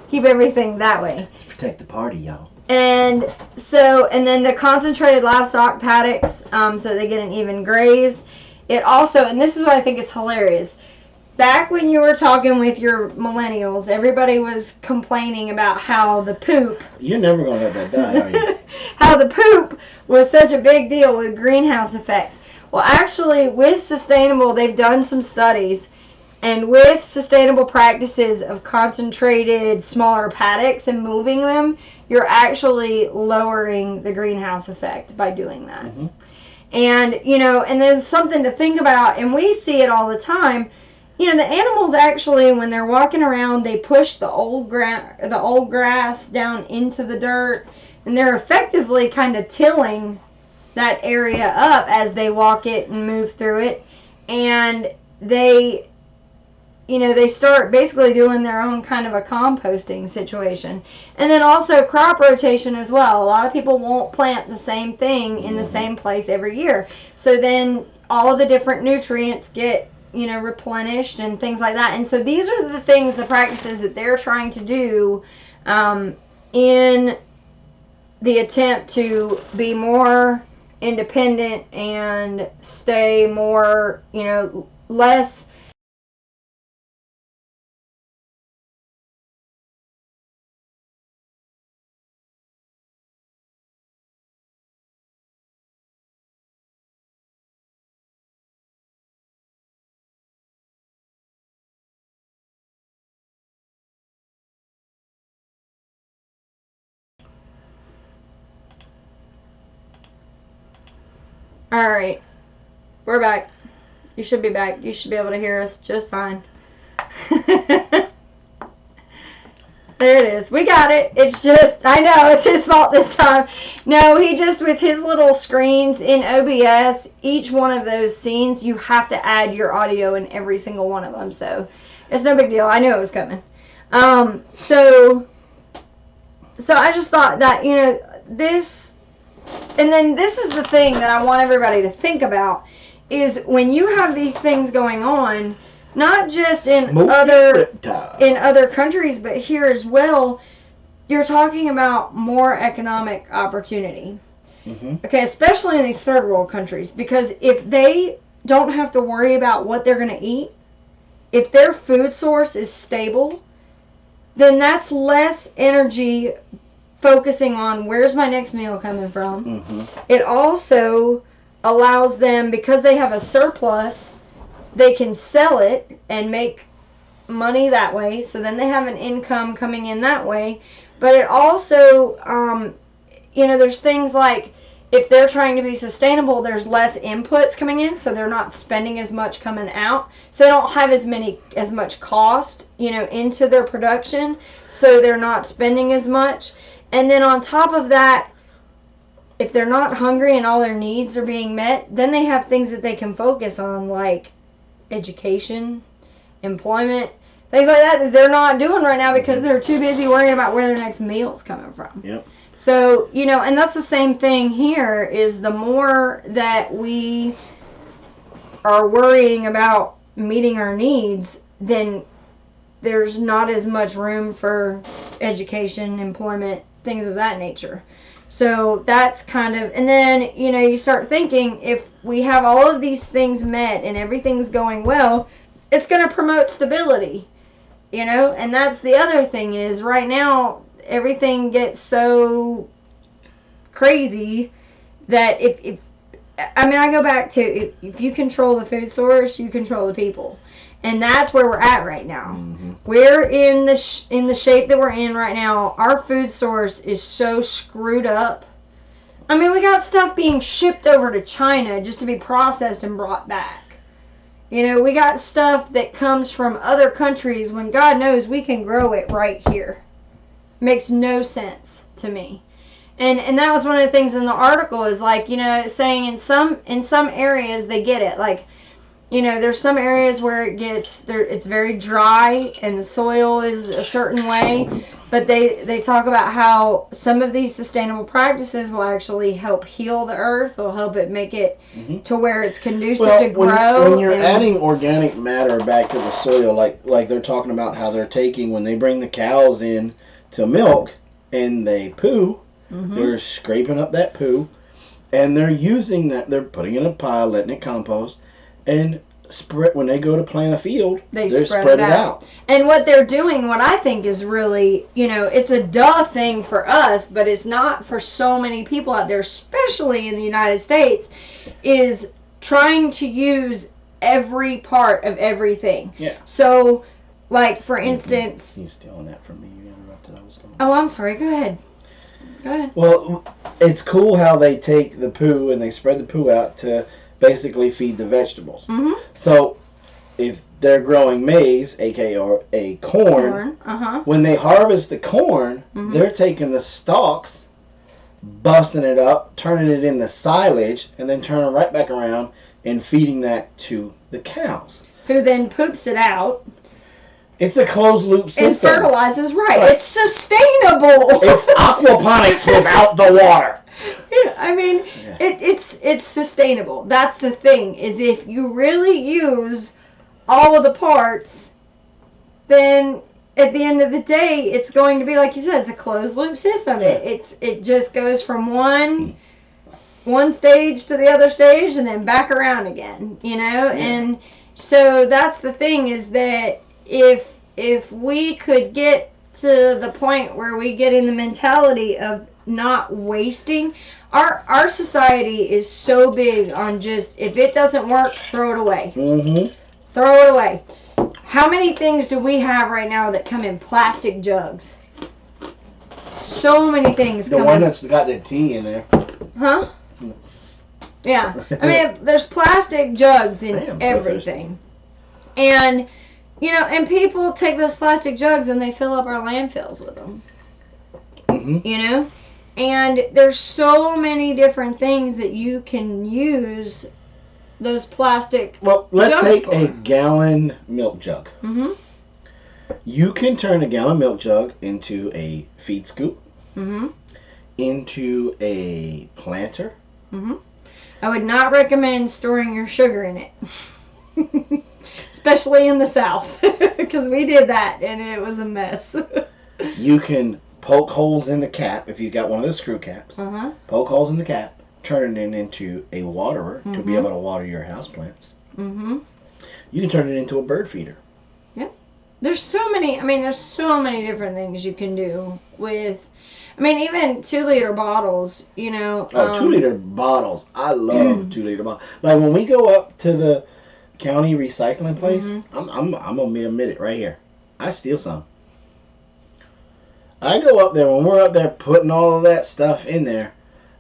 that way. To protect the party, y'all. And so, and then the concentrated livestock paddocks, so they get an even graze. It also, and this is what I think is hilarious, back when you were talking with your millennials, everybody was complaining about how the poop... You're never going to let that die, are you? How the poop was such a big deal with greenhouse effects. Well, actually, with sustainable, they've done some studies, and with sustainable practices of concentrated smaller paddocks and moving them, you're actually lowering the greenhouse effect by doing that. And, you know, and there's something to think about, and we see it all the time. You know, the animals actually, when they're walking around, they push the old grass down into the dirt, and they're effectively kind of tilling that area up as they walk it and move through it. And they, you know, they start basically doing their own kind of a composting situation. And then also crop rotation as well. A lot of people won't plant the same thing in the same place every year. So then all of the different nutrients get, you know, replenished and things like that. And so these are the things, the practices that they're trying to do in the attempt to be more independent and stay more, you know, less... Alright, we're back. You should be back. You should be able to hear us just fine. There it is. We got it. It's just, I know, it's his fault this time. No, he just, with his little screens in OBS, each one of those scenes, you have to add your audio in every single one of them. So, it's no big deal. I knew it was coming. So I just thought that, you know, this... And then this is the thing that I want everybody to think about, is when you have these things going on, not just in other countries, but here as well, you're talking about more economic opportunity. Okay, especially in these third world countries, because if they don't have to worry about what they're going to eat, if their food source is stable, then that's less energy focusing on where's my next meal coming from. Mm-hmm. It also allows them, because they have a surplus, they can sell it and make money that way. So then they have an income coming in that way. But it also, there's things like if they're trying to be sustainable, there's less inputs coming in, so they're not spending as much coming out. So they don't have as much cost, into their production. So they're not spending as much. And then on top of that, if they're not hungry and all their needs are being met, then they have things that they can focus on, like education, employment, things like that they're not doing right now because they're too busy worrying about where their next meal's coming from. Yep. So, and that's the same thing here, is the more that we are worrying about meeting our needs, then there's not as much room for education, employment, things of that nature. So that's kind of, and then, you start thinking, if we have all of these things met and everything's going well, it's going to promote stability, and that's the other thing is right now, everything gets so crazy that I go back to, if you control the food source, you control the people. And that's where we're at right now. Mm-hmm. We're in the shape that we're in right now. Our food source is so screwed up. I mean, we got stuff being shipped over to China just to be processed and brought back. We got stuff that comes from other countries when God knows we can grow it right here. Makes no sense to me. And that was one of the things in the article is like, saying in some areas they get it. Like, there's some areas where it's very dry and the soil is a certain way, but they talk about how some of these sustainable practices will actually help heal the earth, will help it make it to where it's conducive to grow. When you're adding organic matter back to the soil, like they're talking about how they're taking, when they bring the cows in to milk and they poo, they're scraping up that poo and they're using that, they're putting it in a pile, letting it compost, and spread when they go to plant a field, they spread it out. And what they're doing, what I think is really, it's a duh thing for us, but it's not for so many people out there, especially in the United States, is trying to use every part of everything. Yeah. So, like, for instance... You're stealing that from me. You interrupted. I was going. Oh, I'm sorry. Go ahead. Well, it's cool how they take the poo and they spread the poo out to basically feed the vegetables. Mm-hmm. So, if they're growing maize, aka corn, when they harvest the corn, they're taking the stalks, busting it up, turning it into silage, and then turning right back around and feeding that to the cows. Who then poops it out. It's a closed loop system. And fertilizes, right. It's sustainable. It's aquaponics without the water. Yeah, I mean, it's sustainable. That's the thing, is if you really use all of the parts, then at the end of the day, it's going to be, like you said, it's a closed loop system. Yeah. It just goes from one stage to the other stage and then back around again, Yeah. And so that's the thing, is that if we could get to the point where we get in the mentality of not wasting, our society is so big on just, if it doesn't work, throw it away. Throw it away. How many things do we have right now that come in plastic jugs? So many things come in. The one that's got the tea in there. Huh? Yeah. I mean, there's plastic jugs in Damn, everything. And, and people take those plastic jugs and they fill up our landfills with them. And there's so many different things that you can use those plastic let's jugs take for. a gallon milk jug. You can turn a gallon milk jug into a feed scoop, into a planter. I would not recommend storing your sugar in it. Especially in the South. Because we did that and it was a mess. You can poke holes in the cap if you've got one of the screw caps. Poke holes in the cap, turn it into a waterer to be able to water your houseplants. You can turn it into a bird feeder. Yep. There's so many different things you can do with, even 2-liter bottles, Oh, 2-liter bottles. I love 2-liter bottles. Like when we go up to the county recycling place, I'm gonna admit it right here. I steal some. I go up there when we're up there putting all of that stuff in there.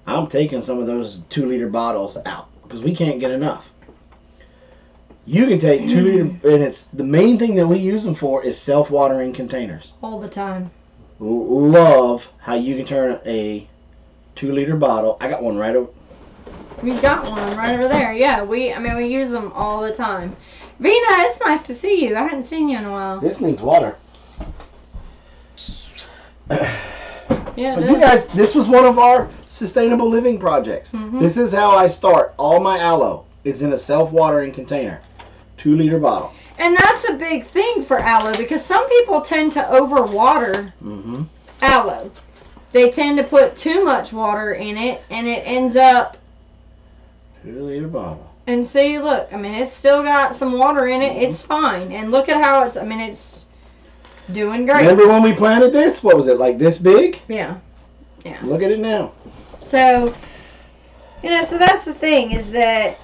I'm taking some of those 2-liter bottles out because we can't get enough. You can take 2-liter, and it's the main thing that we use them for is self-watering containers. all the time. Love how you can turn a 2-liter bottle. I got one right over. We've got one right over there. Yeah, we use them all the time. Vina, it's nice to see you. I hadn't seen you in a while. This needs water. Yeah, But you guys, this was one of our sustainable living projects. This is how I start all my aloe. Is in a self-watering container, 2-liter bottle. And that's a big thing for aloe because some people tend to overwater aloe. They tend to put too much water in it, and it ends up. 2-liter bottle. And see, look, it's still got some water in it. It's fine. And look at how it's doing great. Remember when we planted this? What was it, like this big? Yeah. Look at it now. So, so that's the thing is that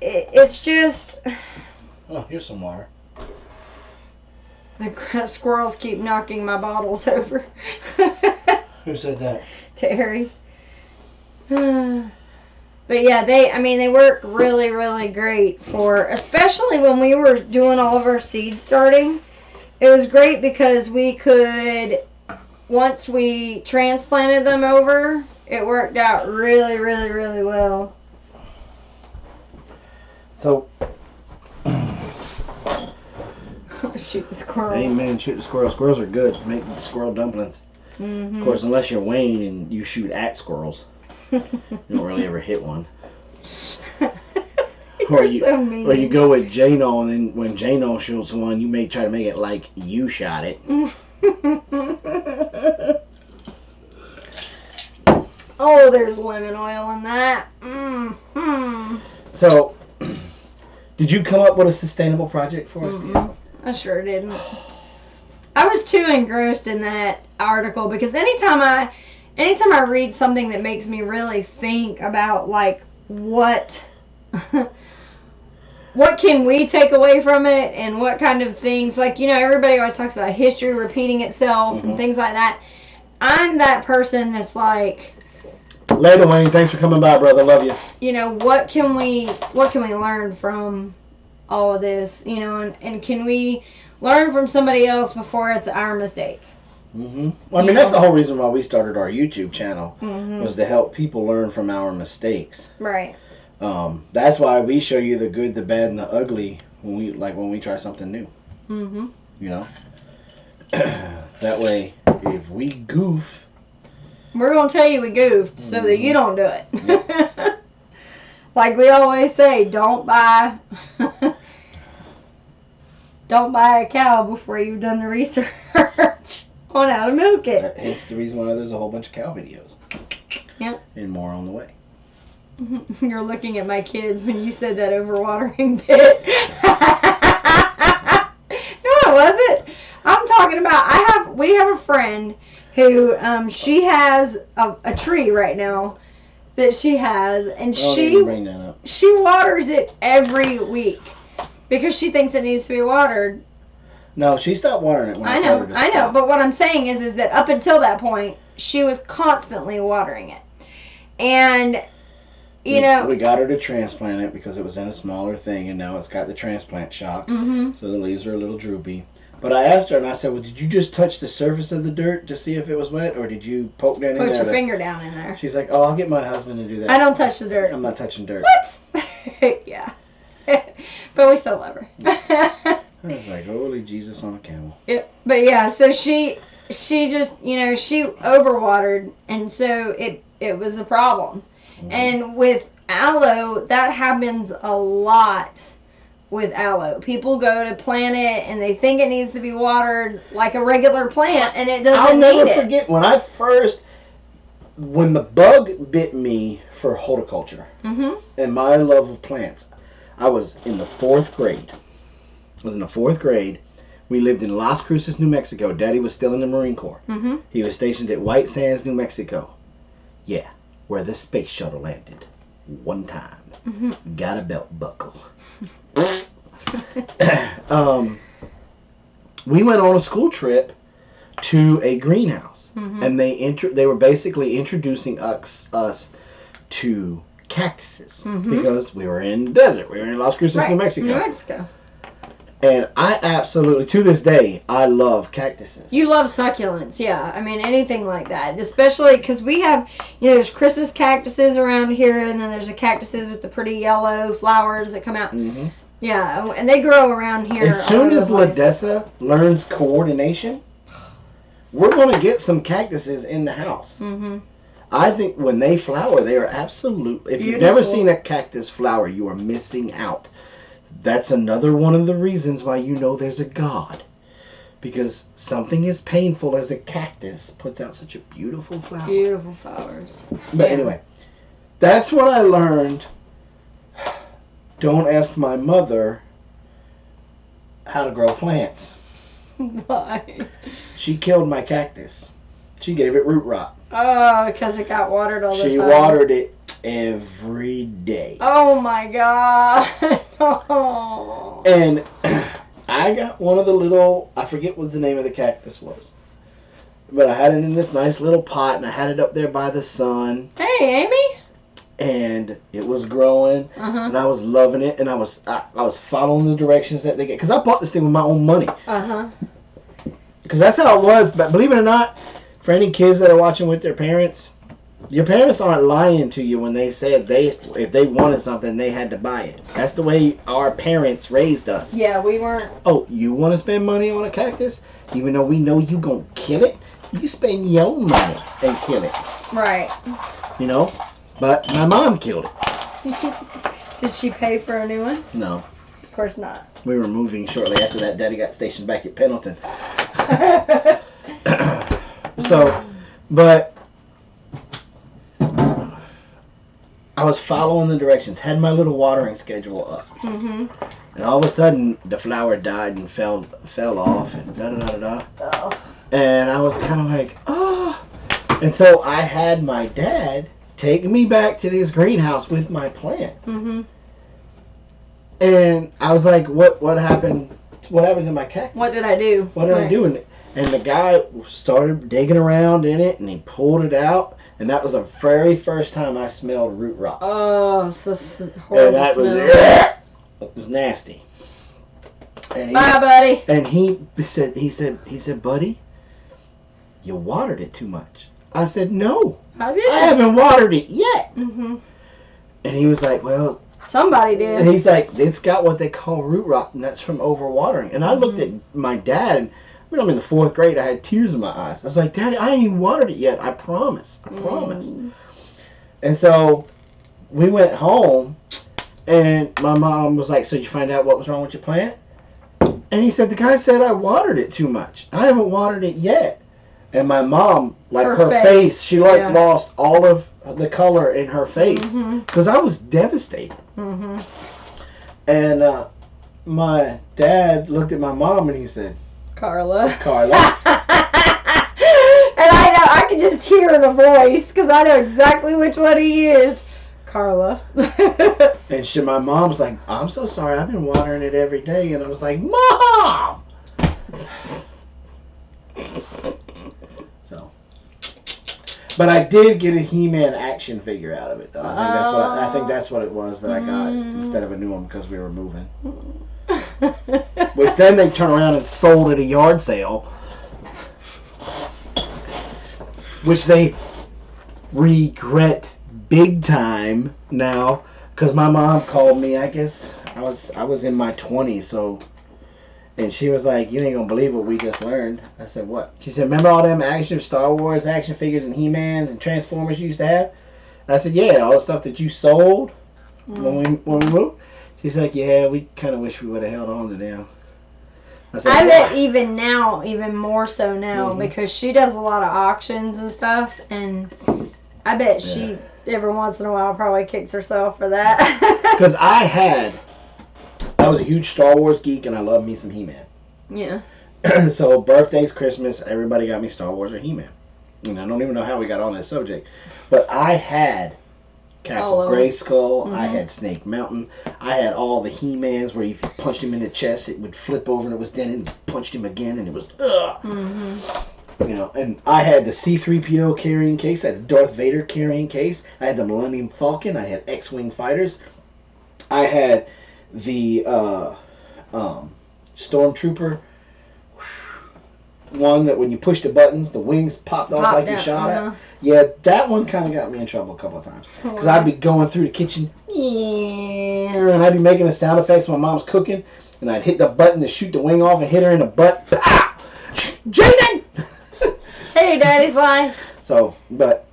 it's just. Oh, here's some water. The squirrels keep knocking my bottles over. Who said that? Terry. But yeah, they work really, really great for, especially when we were doing all of our seed starting. It was great because we could, once we transplanted them over, it worked out really, really, really well. So. Shoot the squirrels. Amen. Shoot the squirrels. Squirrels are good. Make squirrel dumplings. Of course, unless you're Wayne and you shoot at squirrels, you don't really ever hit one. Or you go with J-No, and then when J-No shoots one, you try to make it like you shot it. Oh, there's lemon oil in that. So, did you come up with a sustainable project for us? I sure didn't. I was too engrossed in that article because anytime I read something that makes me really think about like what can we take away from it and what kind of things, like, everybody always talks about history repeating itself and things like that. I'm that person that's like, later, Wayne, thanks for coming by, brother. Love you. What can we learn from all of this, and can we learn from somebody else before it's our mistake? Well, that's the whole reason why we started our YouTube channel, was to help people learn from our mistakes. Right. That's why we show you the good, the bad, and the ugly when we try something new. That way, if we goof, we're gonna tell you we goofed so that you don't do it. Like we always say, don't buy a cow before you've done the research on how to milk it. Hence the reason why there's a whole bunch of cow videos. Yep. And more on the way. You're looking at my kids when you said that overwatering bit. No, it wasn't. I'm talking about, we have a friend who, she has a tree right now that she has, and she waters it every week because she thinks it needs to be watered. No, she stopped watering it when I know, but what I'm saying is that up until that point, she was constantly watering it. And, we got her to transplant it because it was in a smaller thing, and now it's got the transplant shock, so the leaves are a little droopy. But I asked her, and I said, well, did you just touch the surface of the dirt to see if it was wet, or did you poke down in there? Put your finger down in there. She's like, oh, I'll get my husband to do that. I don't touch the dirt. I'm not touching dirt. What? Yeah. But we still love her. I was like, holy Jesus on a camel. Yep. But yeah, so she just, she overwatered, and so it was a problem. And with aloe, that happens a lot with aloe. People go to plant it and they think it needs to be watered like a regular plant, and it doesn't. I'll never forget when the bug bit me for horticulture and my love of plants. I was in the 4th grade. We lived in Las Cruces, New Mexico. Daddy was still in the Marine Corps. Mm-hmm. He was stationed at White Sands, New Mexico. Yeah, where the space shuttle landed. One time. Mm-hmm. Got a belt buckle. We went on a school trip to a greenhouse, and they were basically introducing us to cactuses because we were in the desert. We were in Las Cruces, New Mexico. New Mexico. And I absolutely, to this day, I love cactuses. You love succulents, yeah. I mean, anything like that. Especially because we have, there's Christmas cactuses around here, and then there's the cactuses with the pretty yellow flowers that come out. Mm-hmm. Yeah, and they grow around here. As soon as Ladessa learns coordination, we're going to get some cactuses in the house. Mm-hmm. I think when they flower, they are absolutely... If you've never seen a cactus flower, you are missing out. That's another one of the reasons why you know there's a God. Because something as painful as a cactus puts out such a beautiful flower. Beautiful flowers. But anyway, that's what I learned. Don't ask my mother how to grow plants. Why? She killed my cactus. She gave it root rot. Oh, because it got watered all the time. She watered it every day. Oh my God. Oh. And I got one of the little, I forget what the name of the cactus was. But I had it in this nice little pot, and I had it up there by the sun. Hey, Amy. And it was growing, and I was loving it, and I was following the directions that they get. Because I bought this thing with my own money. Because that's how it was. But believe it or not, for any kids that are watching with their parents, your parents aren't lying to you when they said if they wanted something, they had to buy it. That's the way our parents raised us. Yeah, we weren't. Oh, you want to spend money on a cactus? Even though we know you going to kill it, you spend your money and kill it. Right. But my mom killed it. Did she pay for a new one? No. Of course not. We were moving shortly after that. Daddy got stationed back at Pendleton. But I was following the directions, had my little watering schedule up. And all of a sudden, the flower died and fell off and da-da-da-da-da. Oh. And I was kind of like, oh. And so I had my dad take me back to this greenhouse with my plant. And I was like, what happened? What happened to my cactus? What did I do? What did I do? And the guy started digging around in it, and he pulled it out. And that was the very first time I smelled root rot. Oh, so horrible and that smell. It was nasty. And Bye, buddy. And he said, buddy, you watered it too much. I said, no. I haven't watered it yet. And he was like, well, somebody did. And he's like, it's got what they call root rot, and that's from overwatering. And I looked at my dad, and I'm in the 4th grade. I had tears in my eyes. I was like, Daddy, I ain't even watered it yet. I promise. I promise. And so we went home, and my mom was like, so did you find out what was wrong with your plant? And he said, the guy said I watered it too much. I haven't watered it yet. And my mom, like her face, she lost all of the color in her face because I was devastated. And my dad looked at my mom and he said, Carla. And I know, I can just hear the voice because I know exactly which one he used. Carla. And my mom was like, I'm so sorry, I've been watering it every day. And I was like, Mom! But I did get a He-Man action figure out of it, though. I think that's what it was that I got instead of a new one because we were moving. Which then they turned around and sold at a yard sale, which they regret big time now because my mom called me. I guess I was in my 20s, so. And she was like, you ain't gonna believe what we just learned. I said, what? She said, remember all them Star Wars action figures and He-Mans and Transformers you used to have? And I said, yeah, all the stuff that you sold when we moved. She's like, yeah, we kind of wish we would have held on to them. I bet even now, even more so now, because she does a lot of auctions and stuff, and I bet she, every once in a while, probably kicks herself for that. Because I was a huge Star Wars geek, and I love me some He-Man. Yeah. So birthdays, Christmas, everybody got me Star Wars or He-Man. And I don't even know how we got on that subject. But I had Castle Grayskull. I had Snake Mountain. I had all the He-Mans where if you punched him in the chest, it would flip over and it was dead, and you punched him again and it was You know, and I had the C-3PO carrying case. I had the Darth Vader carrying case. I had the Millennium Falcon. I had X-Wing fighters. I had the Stormtrooper one that when you push the buttons, the wings popped off like you shot at. Yeah, that one kind of got me in trouble a couple of times. Because I'd be going through the kitchen, and I'd be making the sound effects when my mom's cooking, and I'd hit the button to shoot the wing off and hit her in the butt. Ah! Jaden! Hey, Daddy's lie. So, but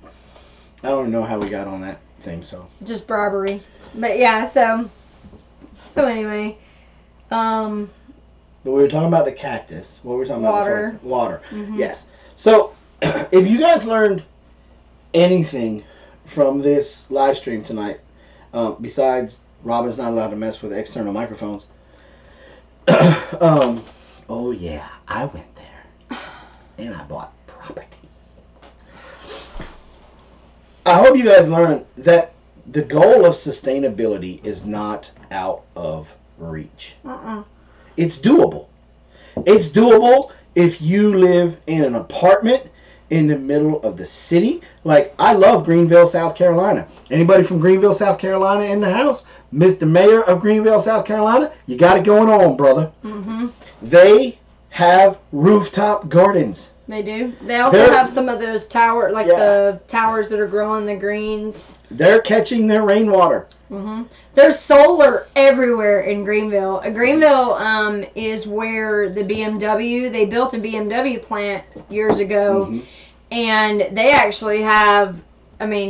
I don't know how we got on that thing, so. Just bribery. But yeah, so anyway, But we were talking about the cactus. What were we talking about? Water. Before? Water. Yes. So, if you guys learned anything from this live stream tonight, besides Robin's not allowed to mess with external microphones, oh yeah, I went there and I bought property. I hope you guys learned that the goal of sustainability is not out of reach. It's doable. It's doable if you live in an apartment in the middle of the city. Like, I love Greenville, South Carolina. Anybody from Greenville, South Carolina in the house? Mr. Mayor of Greenville, South Carolina, you got it going on, brother. They have rooftop gardens. They do. They also have some of those the towers that are growing the greens. They're catching their rainwater. There's solar everywhere in Greenville. Greenville is where the BMW, they built a BMW plant years ago, and they actually have,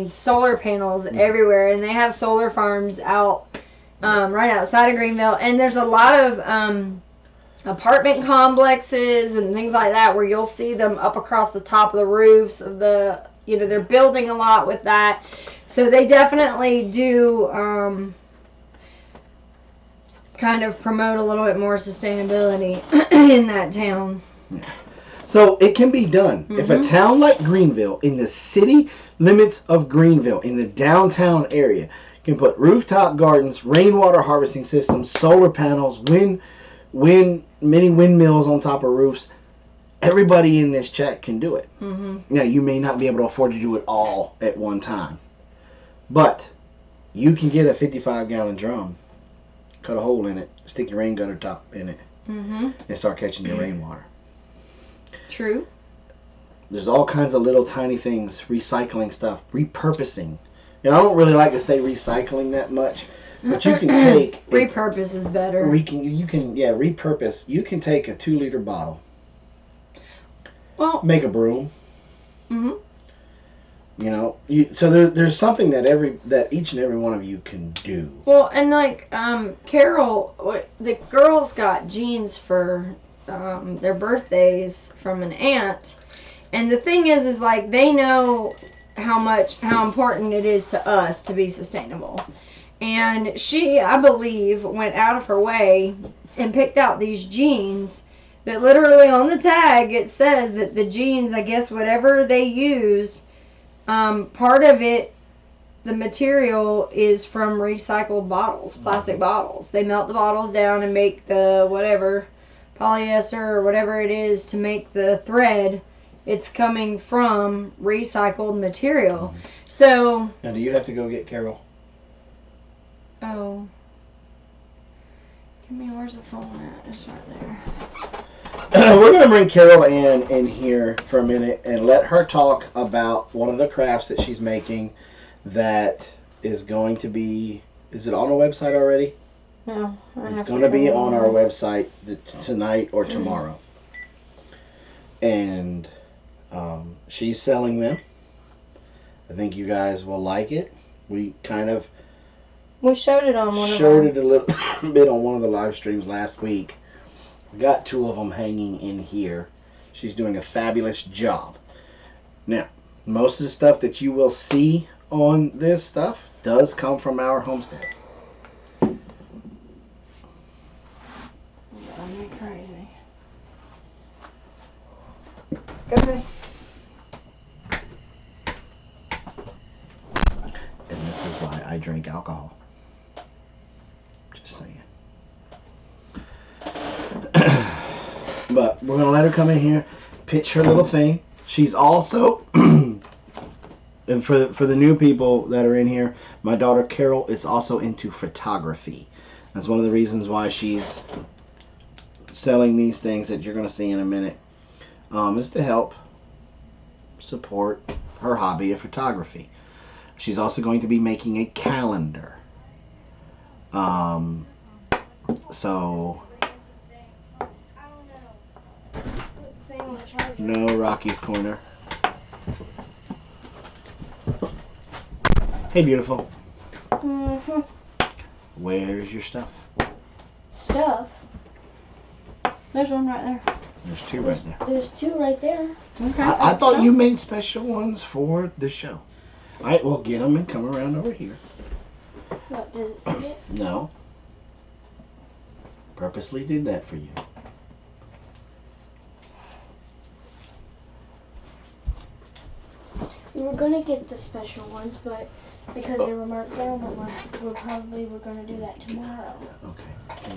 solar panels everywhere, and they have solar farms out right outside of Greenville, and there's a lot of apartment complexes and things like that where you'll see them up across the top of the roofs of the, they're building a lot with that. So they definitely do kind of promote a little bit more sustainability in that town. So it can be done. If a town like Greenville, in the city limits of Greenville, in the downtown area, can put rooftop gardens, rainwater harvesting systems, solar panels, many windmills on top of roofs, everybody in this chat can do it. Now, you may not be able to afford to do it all at one time, but you can get a 55-gallon drum, cut a hole in it, stick your rain gutter top in it, and start catching your rainwater. True. There's all kinds of little tiny things, recycling stuff, repurposing. And I don't really like to say recycling that much, but you can take repurpose is better. Repurpose. You can take a 2-liter bottle. Well, make a broom. So there's something that each and every one of you can do. Well, and like Carol, the girls got jeans for their birthdays from an aunt, and the thing is like they know how important it is to us to be sustainable. And she, I believe, went out of her way and picked out these jeans that literally on the tag it says that the jeans, I guess whatever they use, part of it, the material is from recycled bottles, plastic bottles. They melt the bottles down and make the whatever, polyester or whatever it is to make the thread. It's coming from recycled material. So now, do you have to go get Carol? Oh. Give me, where's the phone at? It's right there. We're going to bring Carol in here for a minute and let her talk about one of the crafts that she's making that is going to be, is it on the website already? No. It's going to be on our website tonight or tomorrow. And she's selling them. I think you guys will like it. We showed it on one showed it a little bit on one of the live streams last week. We got 2 of them hanging in here. She's doing a fabulous job. Now, most of the stuff that you will see on this stuff does come from our homestead. Crazy. this is why I drink alcohol. Just saying. But we're gonna let her come in here, pitch her little thing. She's also, and for the new people that are in here, my daughter Carol is also into photography. That's one of the reasons why she's selling these things that you're gonna see in a minute. Is to help support her hobby of photography. She's also going to be making a calendar. So no Rocky's Corner. Hey, beautiful. Mm-hmm. Where's your stuff? Stuff? There's one right there. There's two right there. There's two right there. Okay. I thought you made special ones for the show. All right, well, get them and come around over here. What, does it say it? No. Purposely did that for you. We were gonna get the special ones, but because they were marked down, but we're probably gonna do that tomorrow Okay.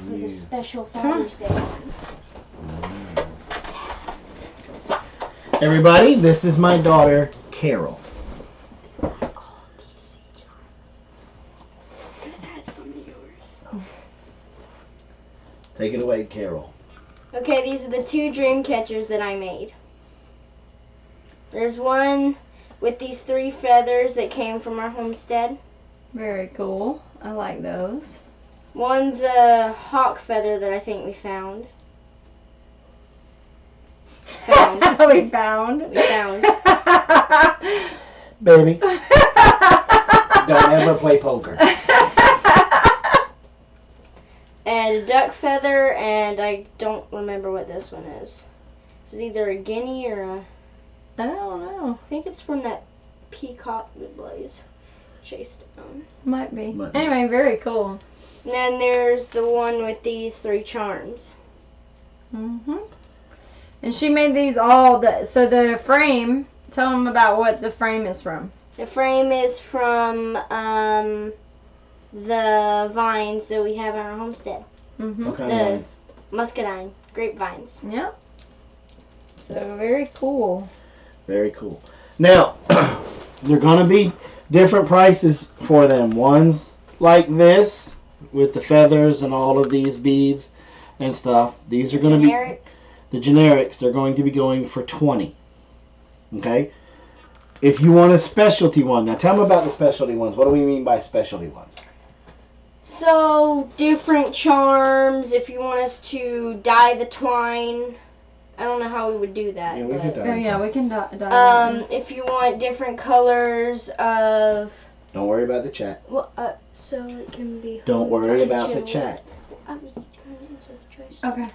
for the special Father's Day ones. Everybody, this is my daughter, Carol. Add some to yours. Take it away, Carol. Okay, these are the two dream catchers that I made. There's one with these 3 feathers that came from our homestead. Very cool. I like those. One's a hawk feather that I think we found. We found. Baby, don't ever play poker. And a duck feather, and I don't remember what this one is. Is it either a guinea or a... I don't know. I think it's from that peacock that Blaze chased down. Might be. Might be. Anyway, very cool. And then there's the one with these 3 charms. Mm-hmm. And she made these all, so the frame, tell them about what the frame is from. The frame is from the vines that we have in our homestead. Mm-hmm. What kind The- of ones? Muscadine, grapevines. Yep. So very cool. Very cool. Now, they're going to be different prices for them. One's like this, with the feathers and all of these beads and stuff. These are going to be... Generics. The generics, they're going to be going for $20. Okay? If you want a specialty one, now tell them about the specialty ones. What do we mean by specialty ones? So, different charms, if you want us to dye the twine. I don't know how we would do that. Yeah, we but, could dye Oh yeah, we can dye. if you want different colors of... Don't worry about the chat. Well, so it can be. Don't worry about the kitchen. chat. I was trying to answer the trash. Okay.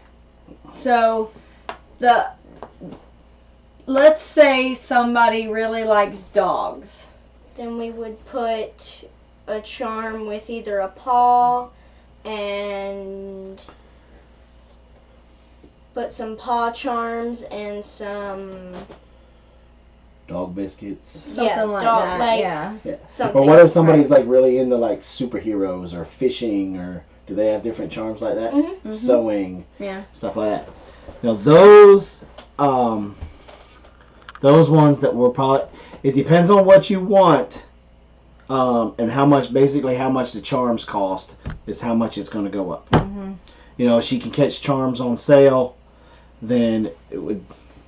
So, let's say somebody really likes dogs. Then we would put a charm with either a paw and put some paw charms and some Dog biscuits. Something like dog that. leg. Yeah. Yeah. something. Or what if somebody's like really into like superheroes or fishing, or do they have different charms like that? Mhm. Mhm. Sewing, Yeah. stuff like that. Now those ones that were probably, it depends on what you want, and how much the charms cost is how much it's going to go up. Mm-hmm. You know, if she can catch charms on sale, then it would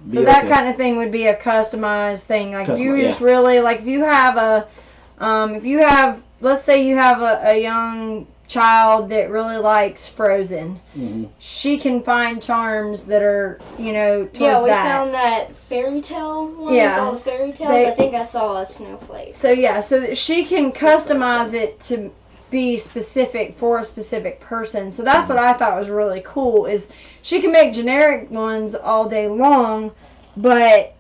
be So that okay. kind of thing would be a customized thing. Like if you Custom- just really like, if you have let's say you have a young child that really likes Frozen, Mhm. she can find charms that are, towards Yeah, we that. found that fairy tale one Yeah. with all the fairy tales. They- I think I saw a snowflake. So yeah, so that she can customize it to be specific for a specific person. So that's what I thought was really cool, is she can make generic ones all day long, but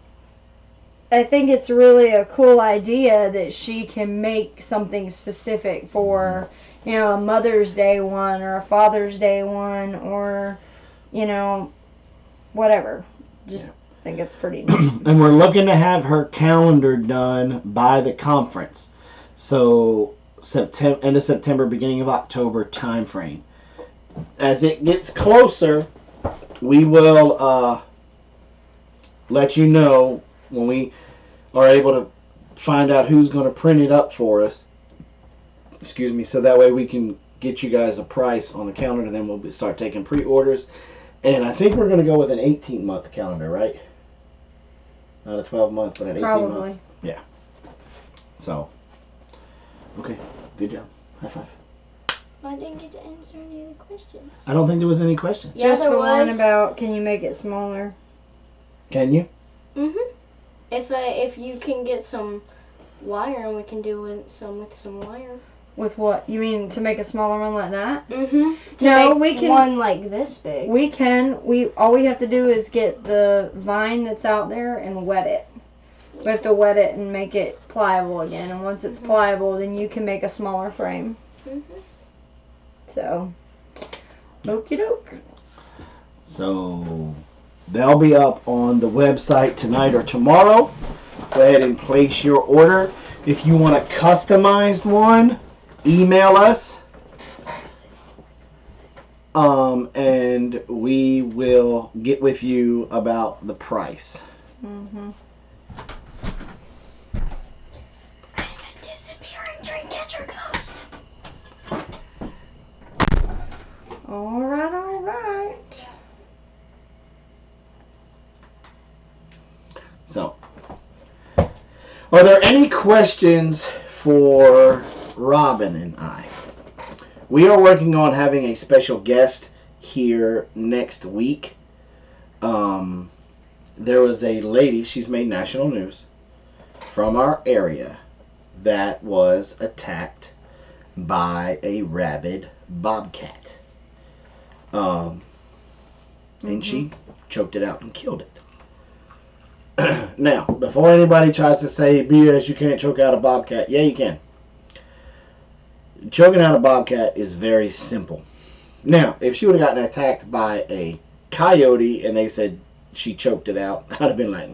I think it's really a cool idea that she can make something specific for, a Mother's Day one or a Father's Day one, or, whatever. Just think it's pretty neat. And we're looking to have her calendar done by the conference. So end of September, beginning of October time frame. As it gets closer, we will let you know when we are able to find out who's going to print it up for us. Excuse me, so that way we can get you guys a price on the calendar. Then we'll start taking pre-orders. And I think we're going to go with an 18-month calendar, right? Not a 12-month, but an 18-month. Probably. Yeah. So, okay, good job. High five. I didn't get to answer any of the questions. I don't think there was any questions. Yeah, Just there the one was. about, can you make it smaller? Can you? Mhm. If you can get some wire, and we can do with some wire. With what? You mean to make a smaller one like that? Mhm. No, we can. One like this big. We can. All we have to do is get the vine that's out there and wet it. We have to wet it and make it pliable again. And once it's pliable, then you can make a smaller frame. Mhm. So, okie doke. So, they'll be up on the website tonight or tomorrow. Go ahead and place your order. If you want a customized one, email us. And we will get with you about the price. Mm-hmm. I'm a disappearing dream catcher ghost. All right, all right. So, are there any questions for Robin and I? We are working on having a special guest here next week. There was a lady, she's made national news, from our area that was attacked by a rabid bobcat. And she choked it out and killed it. Now, before anybody tries to say, BS, you can't choke out a bobcat. Yeah, you can. Choking out a bobcat is very simple. Now, if she would have gotten attacked by a coyote and they said she choked it out, I'd have been like,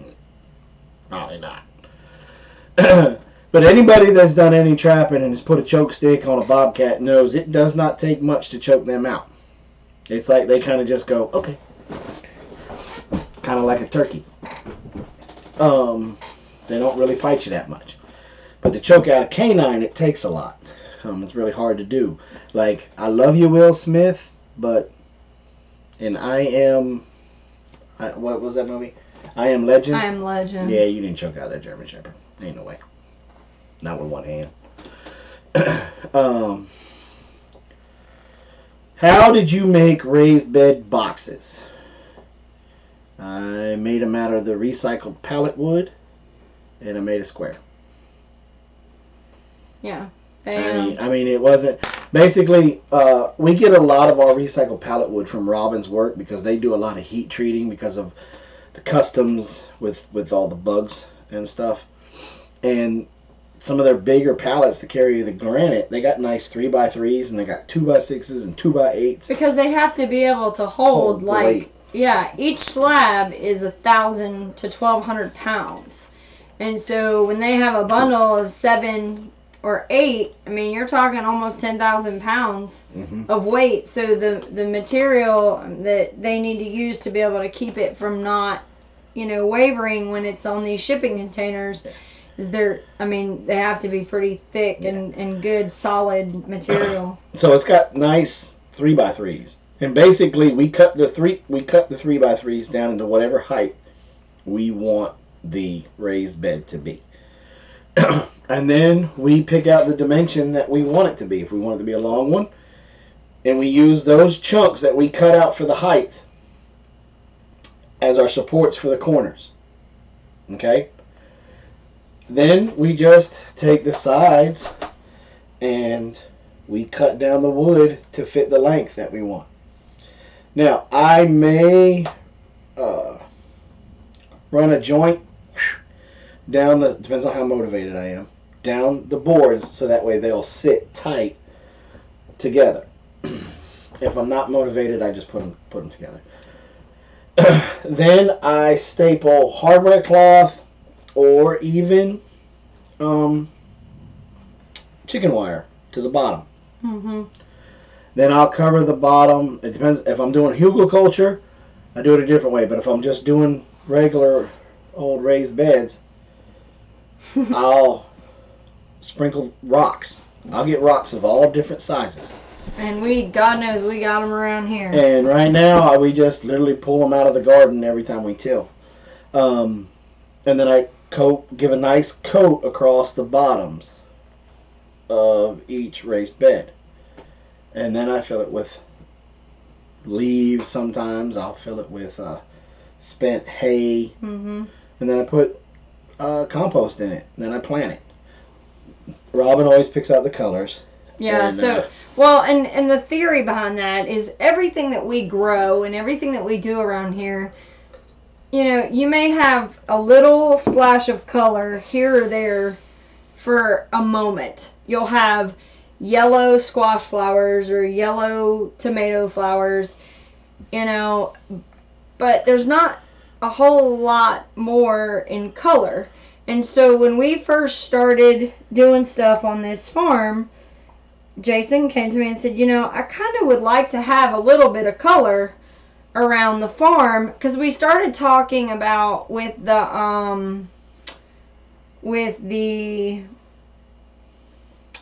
probably not. But anybody that's done any trapping and has put a choke stick on a bobcat knows it does not take much to choke them out. It's like they kind of just go, okay. Kind of like a turkey. They don't really fight you that much. But to choke out a canine, it takes a lot. It's really hard to do. Like, I love you, Will Smith, but what was that movie? I Am Legend? I Am Legend. Yeah, you didn't choke out that German Shepherd. Ain't no way. Not with one hand. How did you make raised bed boxes? I made them out of the recycled pallet wood, and I made a square. Yeah. I mean, it wasn't... Basically, we get a lot of our recycled pallet wood from Robin's work because they do a lot of heat treating because of the customs with all the bugs and stuff. And some of their bigger pallets to carry the granite, they got nice 3x3s and they got 2x6s and 2x8s. Because they have to be able to hold the like... weight. Yeah, each slab is 1,000 to 1,200 pounds. And so when they have a bundle of 7 or 8, I mean, you're talking almost 10,000 pounds of weight. So the material that they need to use to be able to keep it from not, wavering when it's on these shipping containers is they have to be pretty thick and good, solid material. So it's got nice 3x3s. And basically, we cut the 3x3s down into whatever height we want the raised bed to be. And then we pick out the dimension that we want it to be. If we want it to be a long one, and we use those chunks that we cut out for the height as our supports for the corners. Okay? Then we just take the sides and we cut down the wood to fit the length that we want. Now, I may run a joint down depends on how motivated I am, down the boards so that way they'll sit tight together. If I'm not motivated, I just put them together. Then I staple hardware cloth or even chicken wire to the bottom. Mm-hmm. Then I'll cover the bottom. It depends. If I'm doing hugelkultur, I do it a different way. But if I'm just doing regular old raised beds, I'll sprinkle rocks. I'll get rocks of all different sizes. And God knows we got them around here. And right now, we just literally pull them out of the garden every time we till. And then I give a nice coat across the bottoms of each raised bed. And then I fill it with leaves sometimes. I'll fill it with spent hay. Mm-hmm. And then I put compost in it. And then I plant it. Robin always picks out the colors. Yeah, And, and the theory behind that is everything that we grow and everything that we do around here, you may have a little splash of color here or there for a moment. You'll have yellow squash flowers or yellow tomato flowers, but there's not a whole lot more in color. And so when we first started doing stuff on this farm, Jason came to me and said, I kind of would like to have a little bit of color around the farm, because we started talking about with the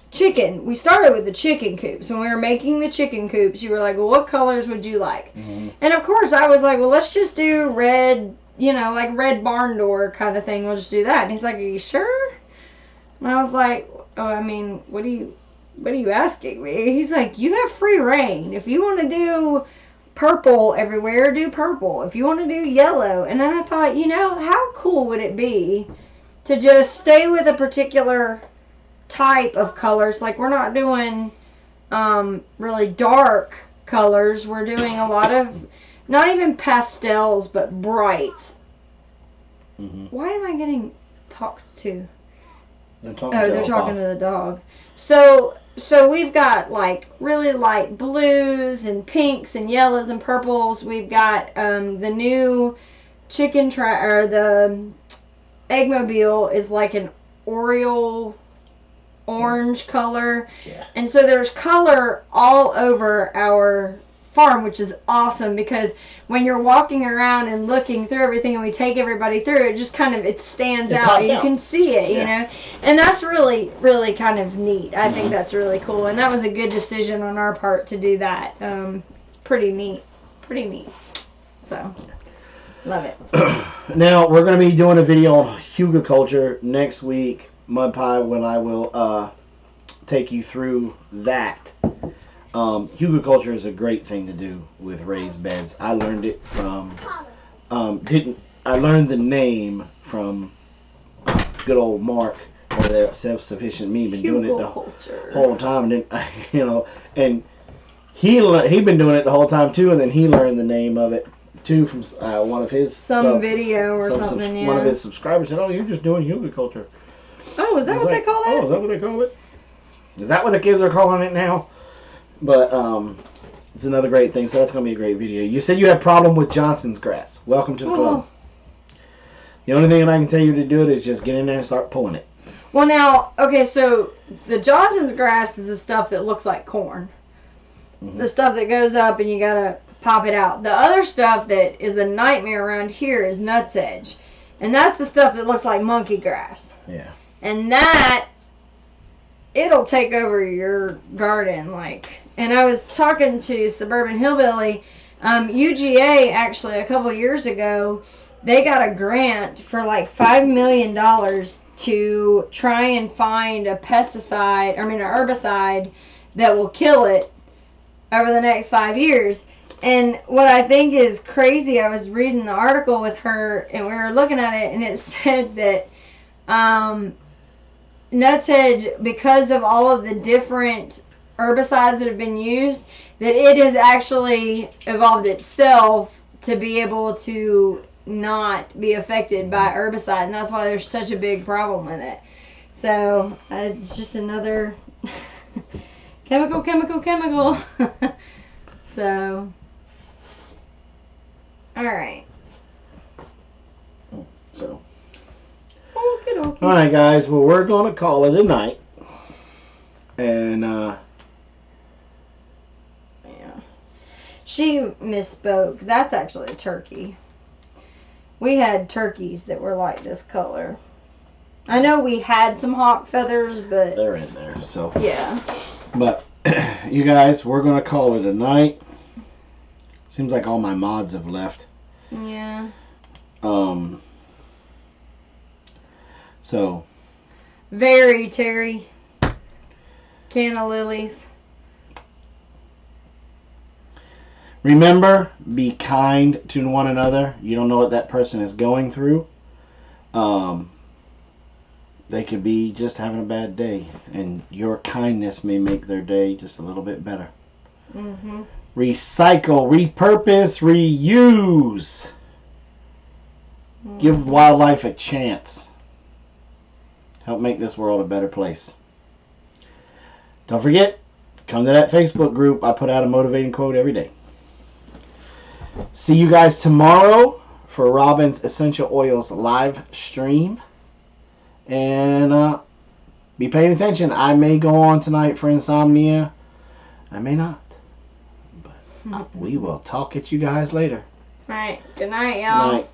chicken. We started with the chicken coops. When we were making the chicken coops, you were like, well, what colors would you like? Mm-hmm. And of course I was like, well, let's just do red, like red barn door kind of thing. We'll just do that. And he's like, are you sure? And I was like, oh, I mean, what are you asking me? He's like, you have free reign. If you want to do purple everywhere, do purple. If you want to do yellow. And then I thought, how cool would it be to just stay with a particular type of colors? Like, we're not doing really dark colors. We're doing a lot of not even pastels, but brights. Mm-hmm. Why am I getting talked to? They're talking to the dog. So we've got like really light blues and pinks and yellows and purples. We've got the new the Eggmobile is like an Oriole orange color. Yeah. And so there's color all over our farm, which is awesome, because when you're walking around and looking through everything and we take everybody through, it just kind of, it stands out. You can see it, you know? And that's really, really kind of neat. I think that's really cool. And that was a good decision on our part to do that. It's pretty neat. Pretty neat. So, love it. Now, we're going to be doing a video on hugelkultur next week, Mud Pie, when I will take you through that. Hugelkultur is a great thing to do with raised beds. I learned it from, I learned the name from good old Mark over there at Self-Sufficient Me. Been doing it the whole time, and then, and he been doing it the whole time too, and then he learned the name of it too from one of his video or something. Yeah. One of his subscribers said, "Oh, you're just doing hugelkultur." Oh, is that what they call that? Oh, is that what they call it? Is that what the kids are calling it now? But it's another great thing, so that's going to be a great video. You said you had a problem with Johnson's grass. Welcome to the club. The only thing that I can tell you to do it is just get in there and start pulling it. Well, now, okay, so the Johnson's grass is the stuff that looks like corn. Mm-hmm. The stuff that goes up and you got to pop it out. The other stuff that is a nightmare around here is nut's edge. And that's the stuff that looks like monkey grass. Yeah. And that, it'll take over your garden, like... And I was talking to Suburban Hillbilly. UGA, actually, a couple years ago, they got a grant for like $5 million to try and find an herbicide that will kill it over the next 5 years. And what I think is crazy, I was reading the article with her, and we were looking at it, and it said that nut's edge, because of all of the different herbicides that have been used, that it has actually evolved itself to be able to not be affected by herbicide, and that's why there's such a big problem with it. So it's just another chemical. So, all right. So, okay. all right, guys. Well, we're gonna call it a night. And Yeah. She misspoke. That's actually a turkey. We had turkeys that were like this color. I know we had some hawk feathers, but they're in there. So yeah. But you guys, we're gonna call it a night. Seems like all my mods have left. Yeah. So. Very Terry. Canna lilies. Remember, be kind to one another. You don't know what that person is going through. They could be just having a bad day, and your kindness may make their day just a little bit better. Mm-hmm. Recycle, repurpose, reuse. Mm-hmm. Give wildlife a chance. Help make this world a better place. Don't forget, come to that Facebook group. I put out a motivating quote every day. See you guys tomorrow for Robin's Essential Oils live stream. And be paying attention. I may go on tonight for insomnia. I may not. But we will talk at you guys later. All right. Good night, y'all. Good night.